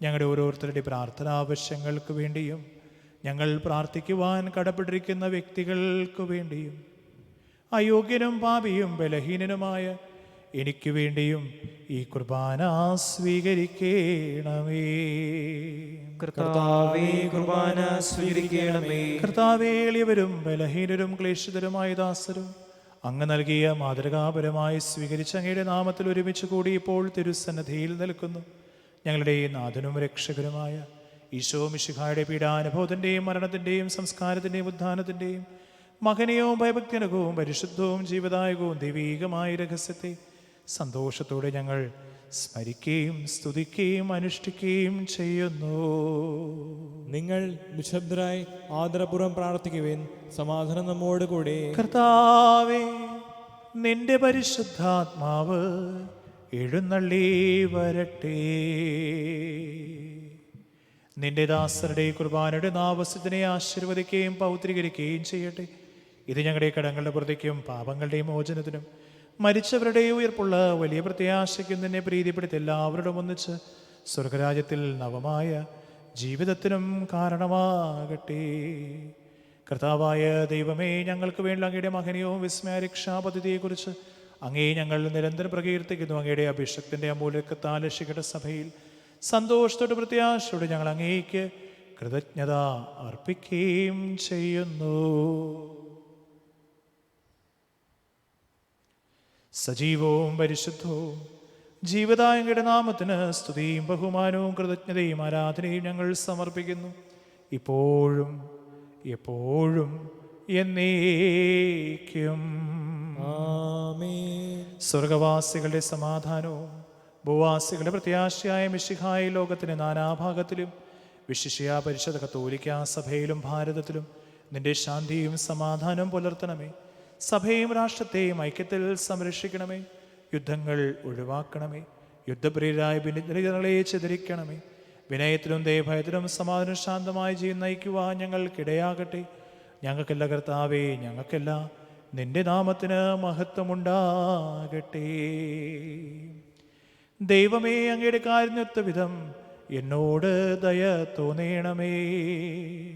ഞങ്ങളുടെ ഓരോരുത്തരുടെ പ്രാർത്ഥനാവശ്യങ്ങൾക്ക് വേണ്ടിയും ഞങ്ങൾ പ്രാർത്ഥിക്കുവാൻ കടപ്പെട്ടിരിക്കുന്ന വ്യക്തികൾക്ക് വേണ്ടിയും അയോഗ്യനും പാപിയും ബലഹീനനുമായ എനിക്ക് വേണ്ടിയും ഈ കുർബാന സ്വീകരിക്കണമേ. കർത്താവേ, കുർബാന സ്വീകരിക്കണമേ. കർത്താവേ, എളിയവരും ബലഹീനരും ക്ലേശിതരുമായ ദാസരും അങ്ങ് നൽകിയ മാതൃകാപരമായി സ്വീകരിച്ച അങ്ങയുടെ നാമത്തിൽ ഒരുമിച്ച് കൂടി ഇപ്പോൾ തിരുസന്നിധിയിൽ നിൽക്കുന്നു. ഞങ്ങളുടെ നാഥനും രക്ഷകരുമായ ഈശോ മിശിഹായുടെ പീഡാനുഭവത്തിൻ്റെയും മരണത്തിൻ്റെയും സംസ്കാരത്തിൻ്റെയും ഉത്ഥാനത്തിൻ്റെയും മഹനീയവും ഭയഭക്തിനകവും പരിശുദ്ധവും ജീവദായകവും ദൈവീകമായ രഹസ്യത്തെ സന്തോഷത്തോടെ ഞങ്ങൾ സ്മരിക്കുകയും സ്തുതിക്കുകയും അനുഷ്ഠിക്കുകയും ചെയ്യുന്നു. നിങ്ങൾ നിശബ്ദരായി ആദരപൂർവ്വം പ്രാർത്ഥിക്കുവിൻ. സമാധാനം നമ്മോട് കൂടെ. കർത്താവേ, നിന്റെ പരിശുദ്ധാത്മാവ് എഴുന്നള്ളി വരട്ടെ. നിന്റെ ദാസരുടെ കുർബാനയുടെ നാവസ്യത്തിനെ ആശീർവദിക്കുകയും പൗത്രീകരിക്കുകയും ചെയ്യട്ടെ. ഇത് ഞങ്ങളുടെ കടങ്ങളുടെ പ്രതിക്കും പാപങ്ങളുടെയും മോചനത്തിനും മരിച്ചവരുടെ ഉയർപ്പുള്ള വലിയ പ്രത്യാശയ്ക്കും നിന്നെ പ്രീതിപ്പെടുത്തി എല്ലാവരോടും ഒന്നിച്ച് സ്വർഗരാജ്യത്തിൽ നവമായ ജീവിതത്തിനും കാരണമാകട്ടെ. കർത്താവായ ദൈവമേ, ഞങ്ങൾക്ക് വേണ്ടി അങ്ങയുടെ മഹനീയവും വിസ്മയ രക്ഷാപദ്ധതിയെക്കുറിച്ച് അങ്ങേ ഞങ്ങൾ നിരന്തരം പ്രകീർത്തിക്കുന്നു. അങ്ങയുടെ അഭിഷേകത്തിൻ്റെ അമൂല്യത്താൽ രക്ഷിക്കട്ട സഭയിൽ സന്തോഷത്തോടെ പ്രത്യാശയോടെ ഞങ്ങൾ അങ്ങേക്ക് കൃതജ്ഞത അർപ്പിക്കുകയും ചെയ്യുന്നു. സജീവവും പരിശുദ്ധവും ജീവദായകയുടെ നാമത്തിന് സ്തുതിയും ബഹുമാനവും കൃതജ്ഞതയും ആരാധനയും ഞങ്ങൾ സമർപ്പിക്കുന്നു, ഇപ്പോഴും എപ്പോഴും എന്നേക്കും. ആമേൻ. സ്വർഗവാസികളുടെ സമാധാനവും ഭൂവാസികളുടെ പ്രത്യാശയായ മിശിഹായ ലോകത്തിന് നാനാഭാഗത്തിലും വിശിഷ്യ പരിശുദ്ധ കത്തോലിക്ക സഭയിലും ഭാരതത്തിലും നിന്റെ ശാന്തിയും സമാധാനവും പുലർത്തണമേ. സഭയും രാഷ്ട്രത്തെയും ഐക്യത്തിൽ സംരക്ഷിക്കണമേ. യുദ്ധങ്ങൾ ഒഴിവാക്കണമേ. യുദ്ധപ്രിയരായ ഭിന്നിതകളെ ചിതറിക്കണമേ. വിനയത്തിലും ദയഭയത്തിലും സമാധാനം ശാന്തമായി ജീവൻ നയിക്കുവാൻ ഞങ്ങൾക്കിടയാകട്ടെ. ഞങ്ങൾക്കല്ല കർത്താവേ, ഞങ്ങൾക്കല്ല, നിന്റെ നാമത്തിന് മഹത്വമുണ്ടാകട്ടെ. ദൈവമേ, അങ്ങയുടെ കാരുണ്യത്വ വിധം എന്നോട് ദയ തോന്നേണമേ.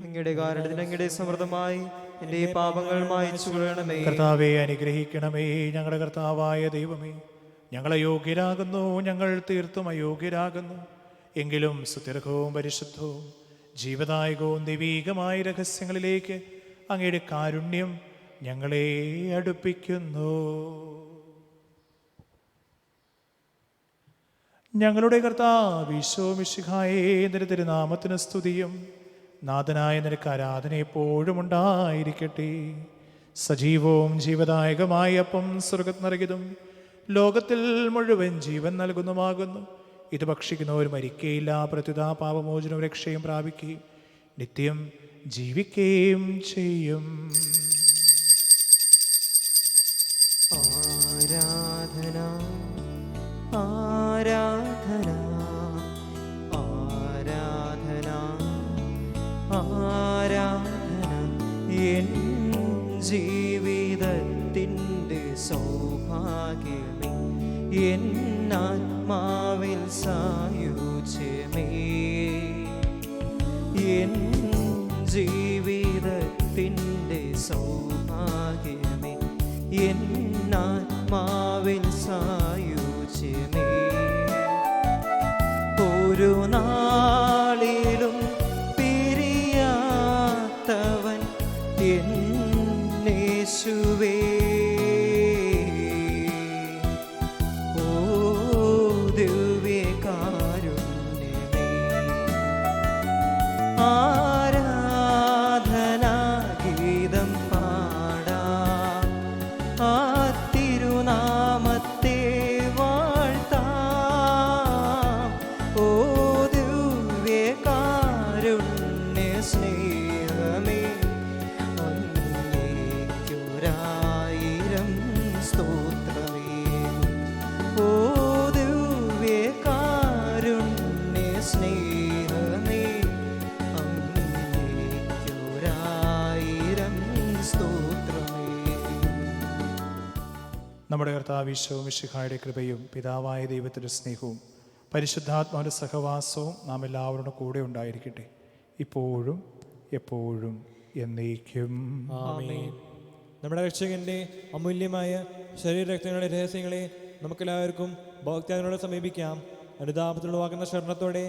അങ്ങയുടെ കാരണത്തിന് അങ്ങയുടെ സമൃദ്ധമായി എൻ്റെ ഈ പാപങ്ങൾ മായ്ച്ചു കളയണമേ. കർത്താവെ അനുഗ്രഹിക്കണമേ. ഞങ്ങളുടെ കർത്താവായ ദൈവമേ, ഞങ്ങൾ അയോഗ്യരാകുന്നു, ഞങ്ങൾ തീർത്തും അയോഗ്യരാകുന്നു. എങ്കിലും സുദീർഘവും പരിശുദ്ധവും ജീവദായകവും ദൈവീകമായ രഹസ്യങ്ങളിലേക്ക് അങ്ങയുടെ കാരുണ്യം ഞങ്ങളെ അടുപ്പിക്കുന്നു. ഞങ്ങളുടെ കർത്താവ് ഈശോ മിശിഹായേ, നിന്റെ തിരുനാമത്തിന് സ്തുതിയും നാഥനായ നിനക്ക് ആരാധന എപ്പോഴും ഉണ്ടായിരിക്കട്ടെ. സജീവവും ജീവദായകമായ അപ്പം സ്വർഗ്ഗത്തിൽ നിറകിയതും ലോകത്തിൽ മുഴുവൻ ജീവൻ നൽകുന്നതുമാകുന്നു. ഇത് ഭക്ഷിക്കുന്നവർ മരിക്കയില്ല, പ്രത്യുത പാപമോചനവും രക്ഷയും പ്രാപിക്കുകയും നിത്യം ജീവിക്കുകയും ചെയ്യും. ആരാധന ആരാധന ആരാധന ആരാധന എൻ ജീവിതത്തിൻ്റെ സൗഭാഗ്യമേ, എൻ ആത്മാവിൽ സായുജ്യമേ, എൻ ജീവിതത്തിൻ്റെ സൗഭാഗ്യമേ, എൻ ആത്മാവിൽ സായുജ്യമേ. ഒരു നാളിലും പിരിയാത്തവൻ എന്നേശുവേ. ഓ ദിവ്യകാരുണ്യമേ, ആരാധനാ ഗീതം പാടാം, ആ തിരുനാമത്തെ വാഴ്ത്താം. ഓ ദിവ്യകാരുണ്യ സ്നേഹമേ, അങ്ങേക്കൊരായിരം സ്തോത്രമേകും. ഓ ദിവ്യകാരുണ്യ സ്നേഹമേ, അങ്ങേക്കൊരായിരം സ്തോത്രമേകും. നമ്മുടെ കർത്താവ് ഈശോ മിശിഹായുടെ കൃപയും പിതാവായ ദൈവത്തിൻ്റെ സ്നേഹവും പരിശുദ്ധാത്മാവിൻ്റെ സഹവാസവും നാം എല്ലാവരുടെ കൂടെ ഉണ്ടായിരിക്കട്ടെ, ഇപ്പോഴും എപ്പോഴും എന്നേക്കും. ആമേൻ. നമ്മുടെ രക്ഷകന്റെ അമൂല്യമായ ശരീരരക്തങ്ങളുടെ രഹസ്യങ്ങളെ നമുക്കെല്ലാവർക്കും ഭക്തിയോടെ സമീപിക്കാം. അനുതാപത്തിലുള്ളവാക്കുന്ന ശരണത്തോടെ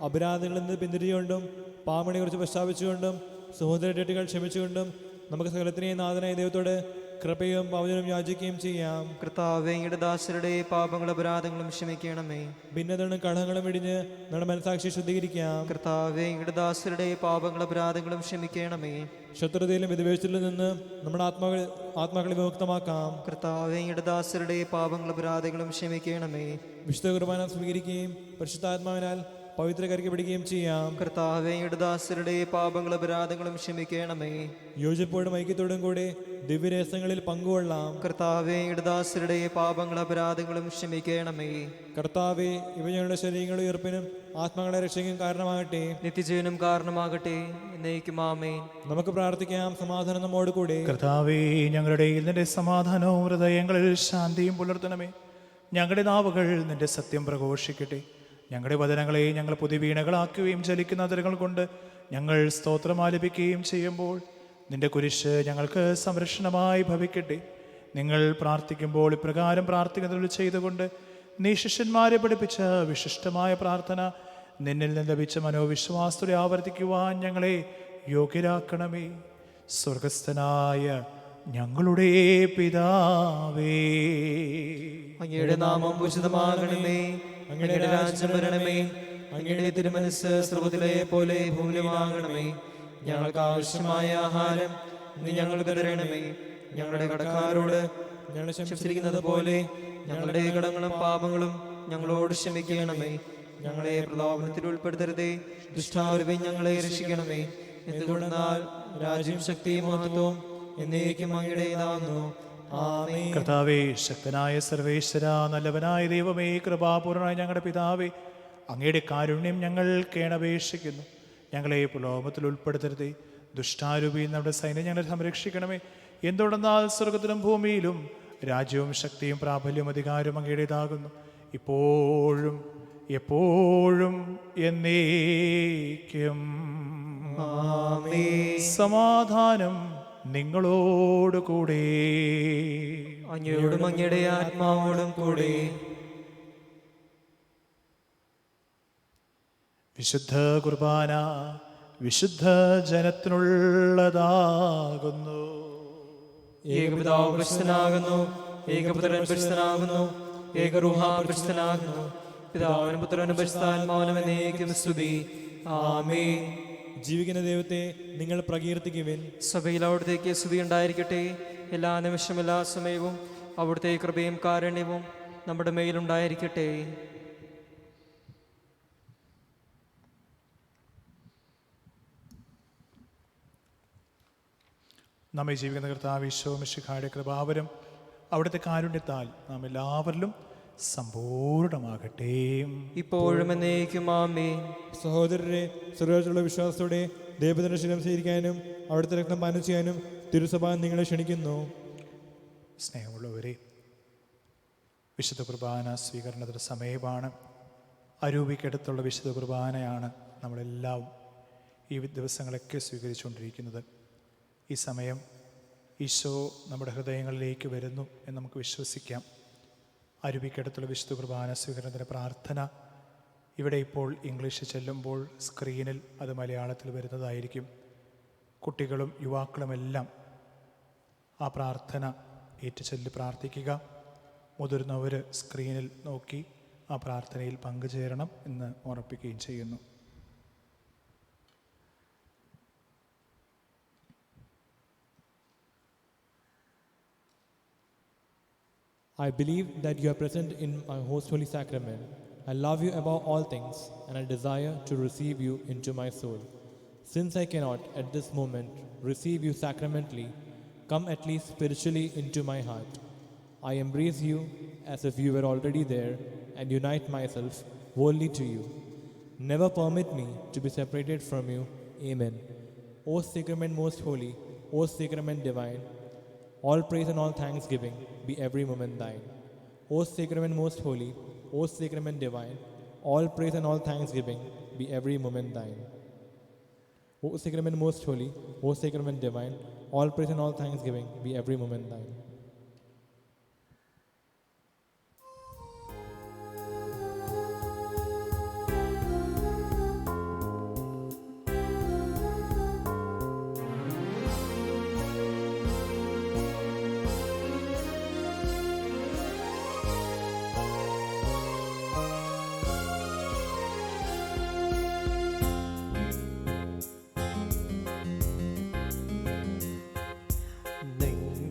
അപരാധങ്ങളിൽ നിന്ന് പിന്തിരിച്ചുകൊണ്ടും പാപങ്ങളെക്കുറിച്ച് പശ്ചാത്തപിച്ചുകൊണ്ടും സഹോദരങ്ങൾ ക്ഷമിച്ചുകൊണ്ടും നമുക്ക് സകലത്തിനെയും നാഥനായ ദൈവത്തോട് കൃപയും പൗരനും യാചിക്കുകയും ചെയ്യാം. കർത്താവേ, അങ്ങയുടെ ദാസരുടെ പാപങ്ങളും അപരാധങ്ങളും ക്ഷമിക്കണമേ. ഭിന്നതകളും കടങ്ങളും ഇടിഞ്ഞ് നമ്മുടെ മനസാക്ഷി ശുദ്ധീകരിക്കാം. കർത്താവേ, അങ്ങയുടെ ദാസരുടെ പാപങ്ങളും അപരാധങ്ങളും ക്ഷമിക്കണമേ. ശത്രുതയിലും വിദ്വേഷത്തിലും നിന്ന് നമ്മുടെ ആത്മാക്കളെ വിമുക്തമാക്കാം. കർത്താവേ, അങ്ങയുടെ ദാസരുടെ പാപങ്ങളും അപരാധങ്ങളും ക്ഷമിക്കണമേ. വിശുദ്ധ കുർബാന സ്വീകരിക്കുകയും പരിശുദ്ധാത്മാവിനാൽ പവിത്രകരിക്കപ്പെടുകയും ചെയ്യാം. കർത്താവേ, അങ്ങയുടെ ദാസരുടെ പാപങ്ങളും അപരാധങ്ങളും ക്ഷമിക്കണമേ. യോജിപ്പോടും ഐക്യത്തോടും കൂടെ ദിവ്യരഹസ്യങ്ങളിൽ പങ്കുകൊള്ളാം. കർത്താവേ, അങ്ങയുടെ ദാസരുടെ പാപങ്ങളും അപരാധങ്ങളും ക്ഷമിക്കണമേ. കർത്താവെ, ഇവ ഞങ്ങളുടെ ശരീരങ്ങളുടെ ഉയർപ്പിനും ആത്മാക്കളെ രക്ഷയ്ക്കും കാരണമാകട്ടെ. നിത്യജീവനും കാരണമാകട്ടെ. എന്നേക്കും ആമേൻ. നമുക്ക് പ്രാർത്ഥിക്കാം. സമാധാനം നമ്മോട് കൂടെ. കർത്താവേ, ഞങ്ങളുടെ നിന്റെ സമാധാനവും ഹൃദയങ്ങളിൽ ശാന്തിയും പുലർത്തണമേ. ഞങ്ങളുടെ നാവുകൾ നിന്റെ സത്യം പ്രഘോഷിക്കട്ടെ. ഞങ്ങളുടെ വചനങ്ങളെ ഞങ്ങൾ പുതുവീണകളാക്കുകയും ചലിക്കുന്ന അതിരുകൾ കൊണ്ട് ഞങ്ങൾ സ്തോത്രം ആലപിക്കുകയും ചെയ്യുമ്പോൾ നിന്റെ കുരിശ് ഞങ്ങൾക്ക് സംരക്ഷണമായി ഭവിക്കട്ടെ. നിങ്ങൾ പ്രാർത്ഥിക്കുമ്പോൾ ഇപ്രകാരം പ്രാർത്ഥിക്കുന്നത് ചെയ്തുകൊണ്ട് നീ ശിഷ്യന്മാരെ പഠിപ്പിച്ച വിശിഷ്ടമായ പ്രാർത്ഥന നിന്നിൽ നിന്ന് ലഭിച്ച മനോവിശ്വാസത്തോടെ ആവർത്തിക്കുവാൻ ഞങ്ങളെ യോഗ്യരാക്കണമേ. സ്വർഗസ്ഥനായ ഞങ്ങളുടെ പിതാവേ, അങ്ങയുടെ നാമം പൂജിതമാകണമേ. അങ്ങയുടെ രാജ്യം വരണമേ. അങ്ങയുടെ തിരുമനസ്സ് സ്വർഗ്ഗത്തിലെ പോലെ ഭൂമിയിലുമാകണമേ. ഞങ്ങൾക്ക് ആവശ്യമായ ആഹാരം നീ ഞങ്ങൾക്ക് തരണമേ. ഞങ്ങളുടെ കടക്കാരോട് ഞങ്ങൾ ക്ഷമിച്ചിരിക്കുന്നത് പോലെ ഞങ്ങളുടെ കടങ്ങളും പാപങ്ങളും ഞങ്ങളോട് ക്ഷമിക്കണമേ. ഞങ്ങളെ പ്രലോഭനത്തിൽ ഉൾപ്പെടുത്തരുതേ. ദുഷ്ടാരൂപി ഞങ്ങളെ രക്ഷിക്കണമേ. എന്തുകൊണ്ടെന്നാൽ രാജ്യവും ശക്തിയും മഹത്വവും എന്നേക്കും അങ്ങയുടേതാകുന്നു. ആമേൻ. കർത്താവേ, ശക്തനായ സർവേശ്വര, നല്ലവനായ ദൈവമേ, കൃപാപൂർണനായ ഞങ്ങളുടെ പിതാവേ, അങ്ങയുടെ കാരുണ്യം ഞങ്ങൾ കേണപേക്ഷിക്കുന്നു. ഞങ്ങളെ പ്രലോഭനത്തിൽ ഉൾപ്പെടുത്തരുതേ. ദുഷ്ടാരൂപിയിൽ നമ്മുടെ സൈന്യം ഞങ്ങളെ സംരക്ഷിക്കണമേ. എന്തുകൊണ്ടെന്നാൽ സ്വർഗത്തിലും ഭൂമിയിലും രാജ്യവും ശക്തിയും പ്രാബല്യവും അധികാരവും അങ്ങയുടേതാകുന്നു, ഇപ്പോഴും എപ്പോഴും എന്നേക്കും. ആമേൻ. സമാധാനം നിങ്ങളോട് കൂടെ. അങ്ങയോടും അങ്ങയുടെ ആത്മാവോടും കൂടെ. വിശുദ്ധ കുർബാന വിശുദ്ധ ജനത്തിനുള്ളതാകുന്നു. ഏകപിതാവ് പരിശുദ്ധനാകുന്നു. ഏകപുത്രൻ പരിശുദ്ധനാകുന്നു. ഏകരൂഹ പരിശുദ്ധനാകുന്നു. പിതാവിനും പുത്രനും പരിശുദ്ധാത്മാവിനും എന്നേക്കും സ്തുതി. ആമേൻ. ജീവിക്കുന്ന ദൈവത്തെ നിങ്ങൾ പ്രകീർത്തിക്കുവിൻ. സഭയിൽ അവിടുത്തേക്ക് സ്തുതി ഉണ്ടായിരിക്കട്ടെ. എല്ലാ നിമിഷവും എല്ലാ സമയവും അവിടുത്തെ കൃപയും കാരുണ്യവും നമ്മുടെ മേലുണ്ടായിരിക്കട്ടെ. നമ്മെ ജീവിക്കുന്ന കർത്താവ് ഈശോ മിശിഹായുടെ കൃപാവരം അവിടുത്തെ കാരുണ്യത്താൽ നാം എല്ലാവരിലും സമ്പൂർണമാകട്ടെ. ഇപ്പോഴും എന്നേക്കും ആമേൻ. സഹോദരരെ, സർവ്വത്തിലുള്ള വിശ്വാസത്തോടെ ദൈവത്തിന്റെ ശരീരം സ്വീകരിക്കാനും അവിടുത്തെ രക്തം പാനം ചെയ്യാനും തിരുസഭ നിങ്ങളെ ക്ഷണിക്കുന്നു. സ്നേഹമുള്ളവരെ, വിശുദ്ധ കുർബാന സ്വീകരണത്തിന് സമയമാണ്. അരൂപിക്കടുത്തുള്ള വിശുദ്ധ കുർബാനയാണ് നമ്മളെല്ലാം ഈ ദിവസങ്ങളൊക്കെ സ്വീകരിച്ചുകൊണ്ടിരിക്കുന്നത്. ഈ സമയം ഈശോ നമ്മുടെ ഹൃദയങ്ങളിലേക്ക് വരുന്നു എന്ന് നമുക്ക് വിശ്വസിക്കാം. അരുവിക്കടുത്തുള്ള വിശുദ്ധ കുർബാന സ്വീകരണത്തിൻ്റെ പ്രാർത്ഥന ഇവിടെ ഇപ്പോൾ ഇംഗ്ലീഷ് ചെല്ലുമ്പോൾ സ്ക്രീനിൽ അത് മലയാളത്തിൽ വരുന്നതായിരിക്കും. കുട്ടികളും യുവാക്കളുമെല്ലാം ആ പ്രാർത്ഥന ഏറ്റുചൊല്ലി പ്രാർത്ഥിക്കുക. മുതിർന്നവർ സ്ക്രീനിൽ നോക്കി ആ പ്രാർത്ഥനയിൽ പങ്കുചേരണം എന്ന് ഓർപ്പിക്കുകയും ചെയ്യുന്നു. I believe that you are present in my most holy sacrament. I love you above all things, and I desire to receive you into my soul. Since I cannot at this moment receive you sacramentally, come at least spiritually into my heart. I embrace you as if you were already there and unite myself wholly to you. Never permit me to be separated from you. Amen. O sacrament most holy, O sacrament divine, all praise and all thanksgiving be every moment thine. O sacrament most holy, O sacrament divine, all praise and all thanksgiving be every moment thine. O sacrament most holy, O sacrament divine, all praise and all thanksgiving be every moment thine.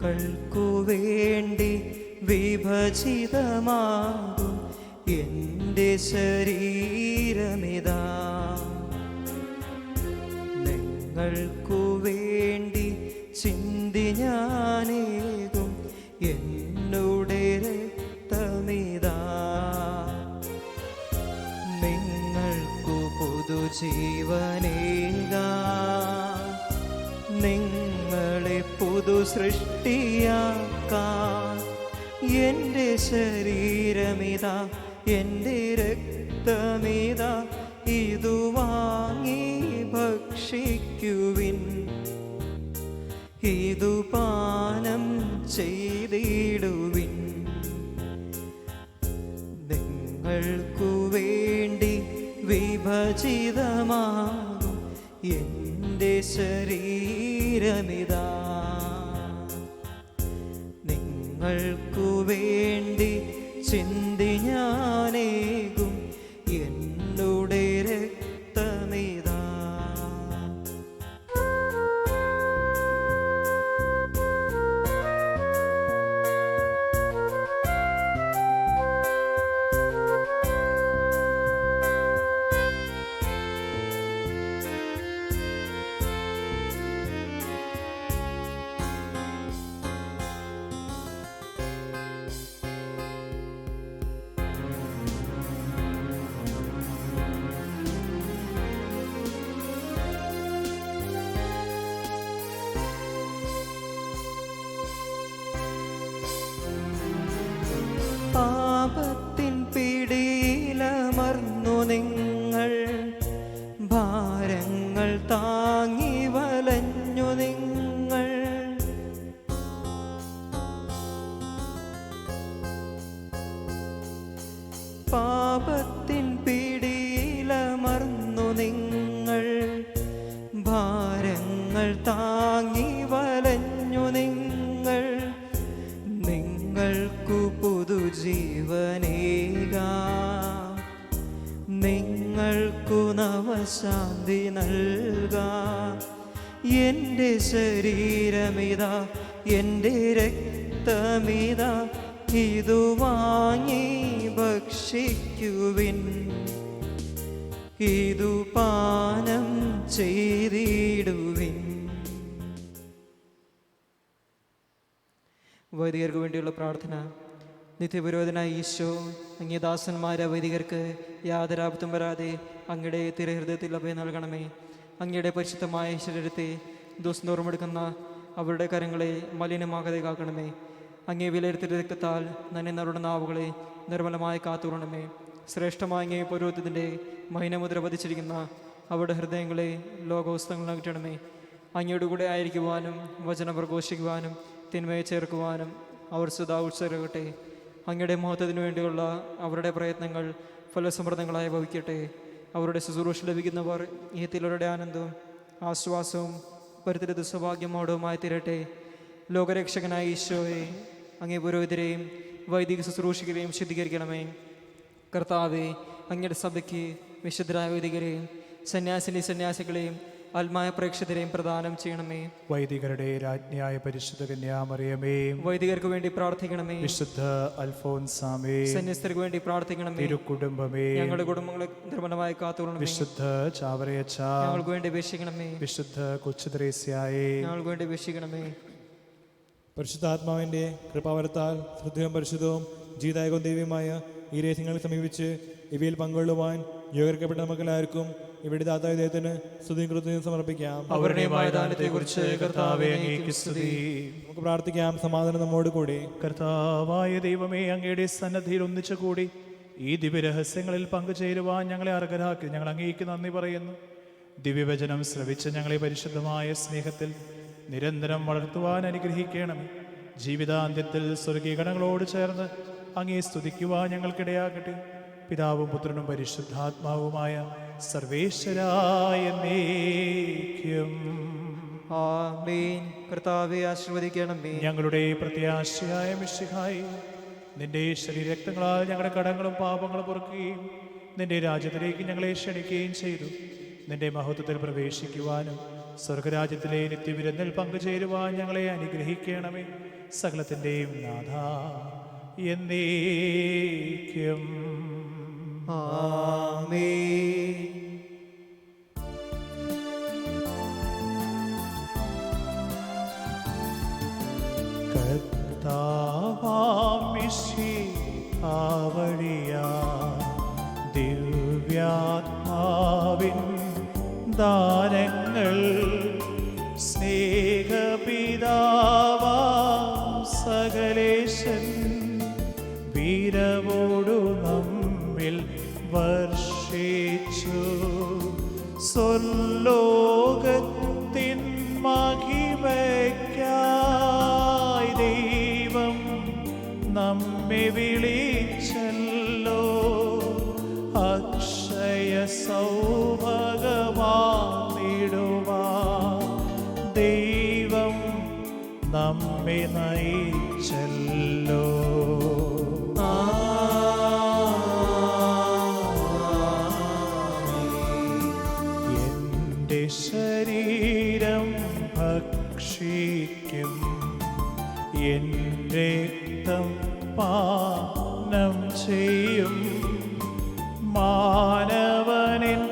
നിങ്ങൾക്കു വേണ്ടി വിഭജിതമാകും എൻ്റെ ശരീരമിതാ. നിങ്ങൾക്കു വേണ്ടി ചിന്തി ഞാനേകും എന്നോട് രക്തമിതാ. നിങ്ങൾക്കു പുതുജീവനേകാൻ, നിങ്ങളെ പുതു സൃഷ്ടിയാക്കാൻ എൻ്റെ ശരീരമിതാ, എൻ്റെ രക്തമിതാ. ഇതു വാങ്ങി ഭക്ഷിക്കുവിൻ, ഇതു പാനം ചെയ്തിടുവിൻ. നിങ്ങൾക്കു വേണ്ടി വിഭജിതമാകും എൻ്റെ ശരീരമിതാ. നിങ്ങൾക്കു വേണ്ടി ചിന്തി ഞാനേകും എന്നോട് രക്തമിതാ. പാപത്തിൻ പിടിയിലമർന്നു നിങ്ങൾ, ഭാരങ്ങൾ താങ്ങി വലഞ്ഞു നിങ്ങൾ. പാപത്തിൻ പിടിയിലമർന്നു നിങ്ങൾ, ഭാരങ്ങൾ താങ്ങി വലഞ്ഞു നിങ്ങൾ. നിങ്ങൾക്കു പുതുജീവനേകാൻ, നിങ്ങൾക്കു നവശാന്തി നൽകാൻ എൻ്റെ ശരീരമിതാ, എൻ്റെ രക്തമിതാ. ഇതു വാങ്ങി ഭക്ഷിക്കുവിൻ, ഇതു പാനം ചെയ്തിടുവിൻ. വൈദികർക്ക് വേണ്ടിയുള്ള പ്രാർത്ഥന. നിത്യപുരോഹിതനായ ഈശോ, അങ്ങേ ദാസന്മാരെ വൈദികർക്ക് യാതൊരാപത്തും വരാതെ അങ്ങയുടെ തിരഹൃദയത്തിൽ അഭയം നൽകണമേ. അങ്ങയുടെ പരിശുദ്ധമായ ശരീരത്തെ ദുസ്നോർമെടുക്കുന്ന അവരുടെ കരങ്ങളെ മലിനമാകാതെ കാക്കണമേ. അങ്ങേ വിലയിരുത്തിയ രക്തത്താൽ നന്ദിന്നവരുടെ നാവുകളെ നിർമ്മലമായി കാത്തുകൊള്ളണമേ. ശ്രേഷ്ഠമായ അങ്ങേ പൗരോഹിത്യത്തിൻ്റെ മഹിനമുദ്ര പതിച്ചിരിക്കുന്ന അവരുടെ ഹൃദയങ്ങളെ ലോകവസ്തുക്കൾ അകറ്റണമേ. അങ്ങയുടെ കൂടെ ആയിരിക്കുവാനും വചനം പ്രഘോഷിക്കുവാനും തിന്മയെ ചേർക്കുവാനും അവർ സദാ ഉത്സരകട്ടെ. അങ്ങയുടെ മഹത്വത്തിനു വേണ്ടിയുള്ള അവരുടെ പ്രയത്നങ്ങൾ ഫലസമൃദ്ധങ്ങളായി ഭവിക്കട്ടെ. അവരുടെ ശുശ്രൂഷ ലഭിക്കുന്നവർ ഈത്തിലവരുടെ ആനന്ദവും ആശ്വാസവും പരിതരിത സൗഭാഗ്യമോടവുമായി തീരട്ടെ. ലോകരക്ഷകനായ ഈശോയെ, അങ്ങേ പുരോഹിതരെയും വൈദിക ശുശ്രൂഷകരെയും ശുദ്ധീകരിക്കണമേ. കർത്താവെ, അങ്ങയുടെ സഭയ്ക്ക് വിശുദ്ധരായ വൈദികരെയും സന്യാസികളെയും ആത്മായ പ്രേക്ഷകരെയും പ്രദാനം ചെയ്യണമേ. വൈദികരുടെ രാജ്ഞിയായ പരിശുദ്ധ കന്യാമറിയമേ, വൈദികർക്ക് വേണ്ടി പ്രാർത്ഥിക്കണമേ. വിശുദ്ധ അൽഫോൻസാമേ, സന്യസ്തർക്ക് വേണ്ടി പ്രാർത്ഥിക്കണമേ. തിരുക്കുടുംബമേ, ഞങ്ങളുടെ കുടുംബങ്ങളെ നിർമ്മലമായി കാത്തുകൊള്ളണമേ. വിശുദ്ധ ചാവറയച്ച, ഞങ്ങൾക്ക് വേണ്ടി അപേക്ഷിക്കണമേ. വിശുദ്ധ കൊച്ചുദ്രേസ്യായേ, ഞങ്ങൾക്ക് വേണ്ടി അപേക്ഷിക്കണമേ. പരിശുദ്ധാത്മാവിൻ്റെ കൃപാവരത്താൽ ഹൃദയവും പരിശുദ്ധവും ജീവദായകവും ദൈവമായ ഈ രഹസ്യങ്ങളെ സമീപിച്ച് ഇവയിൽ പങ്കുകൊള്ളുവാൻ യോഗ്യപ്പെട്ട നമുക്കെല്ലാവർക്കും ഇവിടെ ദാതായ ദൈവത്തിന് സ്തുതിയും കൃതജ്ഞതയും സമർപ്പിക്കാം. അവരുടേതായ ദാനത്തെക്കുറിച്ച് കർത്താവേ അങ്ങേക്ക് സ്തുതി. നമുക്ക് പ്രാർത്ഥിക്കാം. സമാധാനം നമ്മോട് കൂടി. കർത്താവായ ദൈവമേ, അങ്ങയുടെ സന്നദ്ധിയിൽ ഒന്നിച്ചുകൂടി ഈ ദിവ്യരഹസ്യങ്ങളിൽ പങ്കുചേരുവാൻ ഞങ്ങളെ അർഹരാക്കി ഞങ്ങൾ അങ്ങേക്ക് നന്ദി പറയുന്നു. ദിവ്യവചനം ശ്രവിച്ച് ഞങ്ങളെ പരിശുദ്ധമായ സ്നേഹത്തിൽ നിരന്തരം വളർത്തുവാൻ അനുഗ്രഹിക്കണമേ. ജീവിതാന്ത്യത്തിൽ സ്വർഗീയ ഗണങ്ങളോട് ചേർന്ന് അങ്ങേ സ്തുതിക്കുവാൻ ഞങ്ങൾക്കിടയാകട്ടെ. പിതാവും പുത്രനും പരിശുദ്ധാത്മാവുമായ സർവേശ്വരായ എന്നേക്കും ആമേൻ. കർത്താവെ ആശീർവദിക്കണമേ. ഞങ്ങളുടെ പ്രത്യാശയായ മിശിഹായി, നിന്റെ ശരീരരക്തങ്ങളാൽ ഞങ്ങളുടെ കടങ്ങളും പാപങ്ങളും പൊറുക്കുകയും നിന്റെ രാജ്യത്തിലേക്ക് ഞങ്ങളെ ക്ഷണിക്കുകയും ചെയ്തു. നിന്റെ മഹത്വത്തിൽ പ്രവേശിക്കുവാനും സ്വർഗരാജ്യത്തിലെ നിത്യവിരുന്നിൽ പങ്കുചേരുവാൻ ഞങ്ങളെ അനുഗ്രഹിക്കണമേ. സകലത്തിൻ്റെയും നാഥ എന്നേക്കും. ആമേൻ. കർത്താവാമിശിഹാവഴിയാ ദിവ്യാത്മാവിൻ ദാനങ്ങൾ സ്നേഹപിതാവാം സകലേശൻ വീരവോടു നമ്മിൽ വർഷിച്ചു. സ്വർലോകത്തിൻ മഹിമയ്ക്കായി ദൈവം നമ്മെ വിളിച്ചല്ലോ. അക്ഷയ സൗഭഗമായിടുവാൻ ദൈവം നമ്മെ നയിച്ചല്ലോ. എൻ്റെ ശരീരം ഭക്ഷിക്കും, എൻ രക്തം പാനം ചെയ്യും. മാനവനിൽ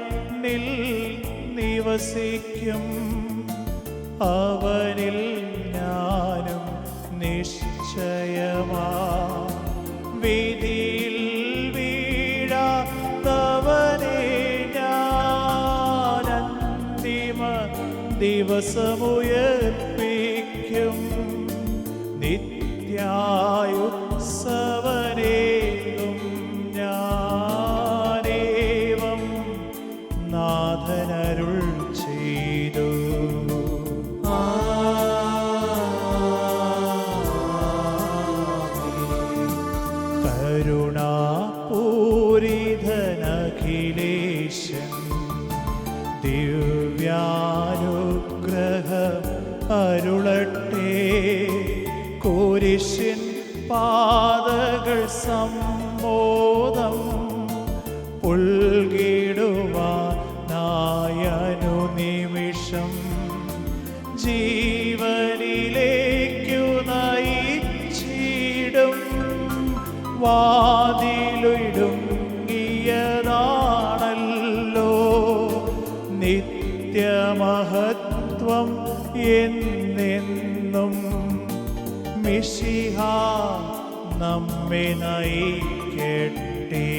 നിവസിക്കും, അവനിൽ ഞാനും നിശ്ചയമാ. വിധിയിൽ വീഴാത്തവനെ ഞാൻ അന്തിമ ദിവസമുയർപ്പിക്കും. നിത്യായുത്സവനേകും ഞാനേവം നാഥനരുൾ ചെയ്തു. കരുണാപൂരിതനഖിലേശൻ ദിവ്യാനുഗ്രഹം അരുളട്ടെ. കുരിശിൻ പാതകൾ സമ്മോദം ഉൾകിടുവാനായനു നിമിഷം ജീവനിലേക്കു നയിച്ചിടും. വാതിലിടുങ്ങിയതാണല്ലോ നിത്യമഹത്വം എന്നെന്നും. മിശിഹ നമ്മെ നയിക്കട്ടെ.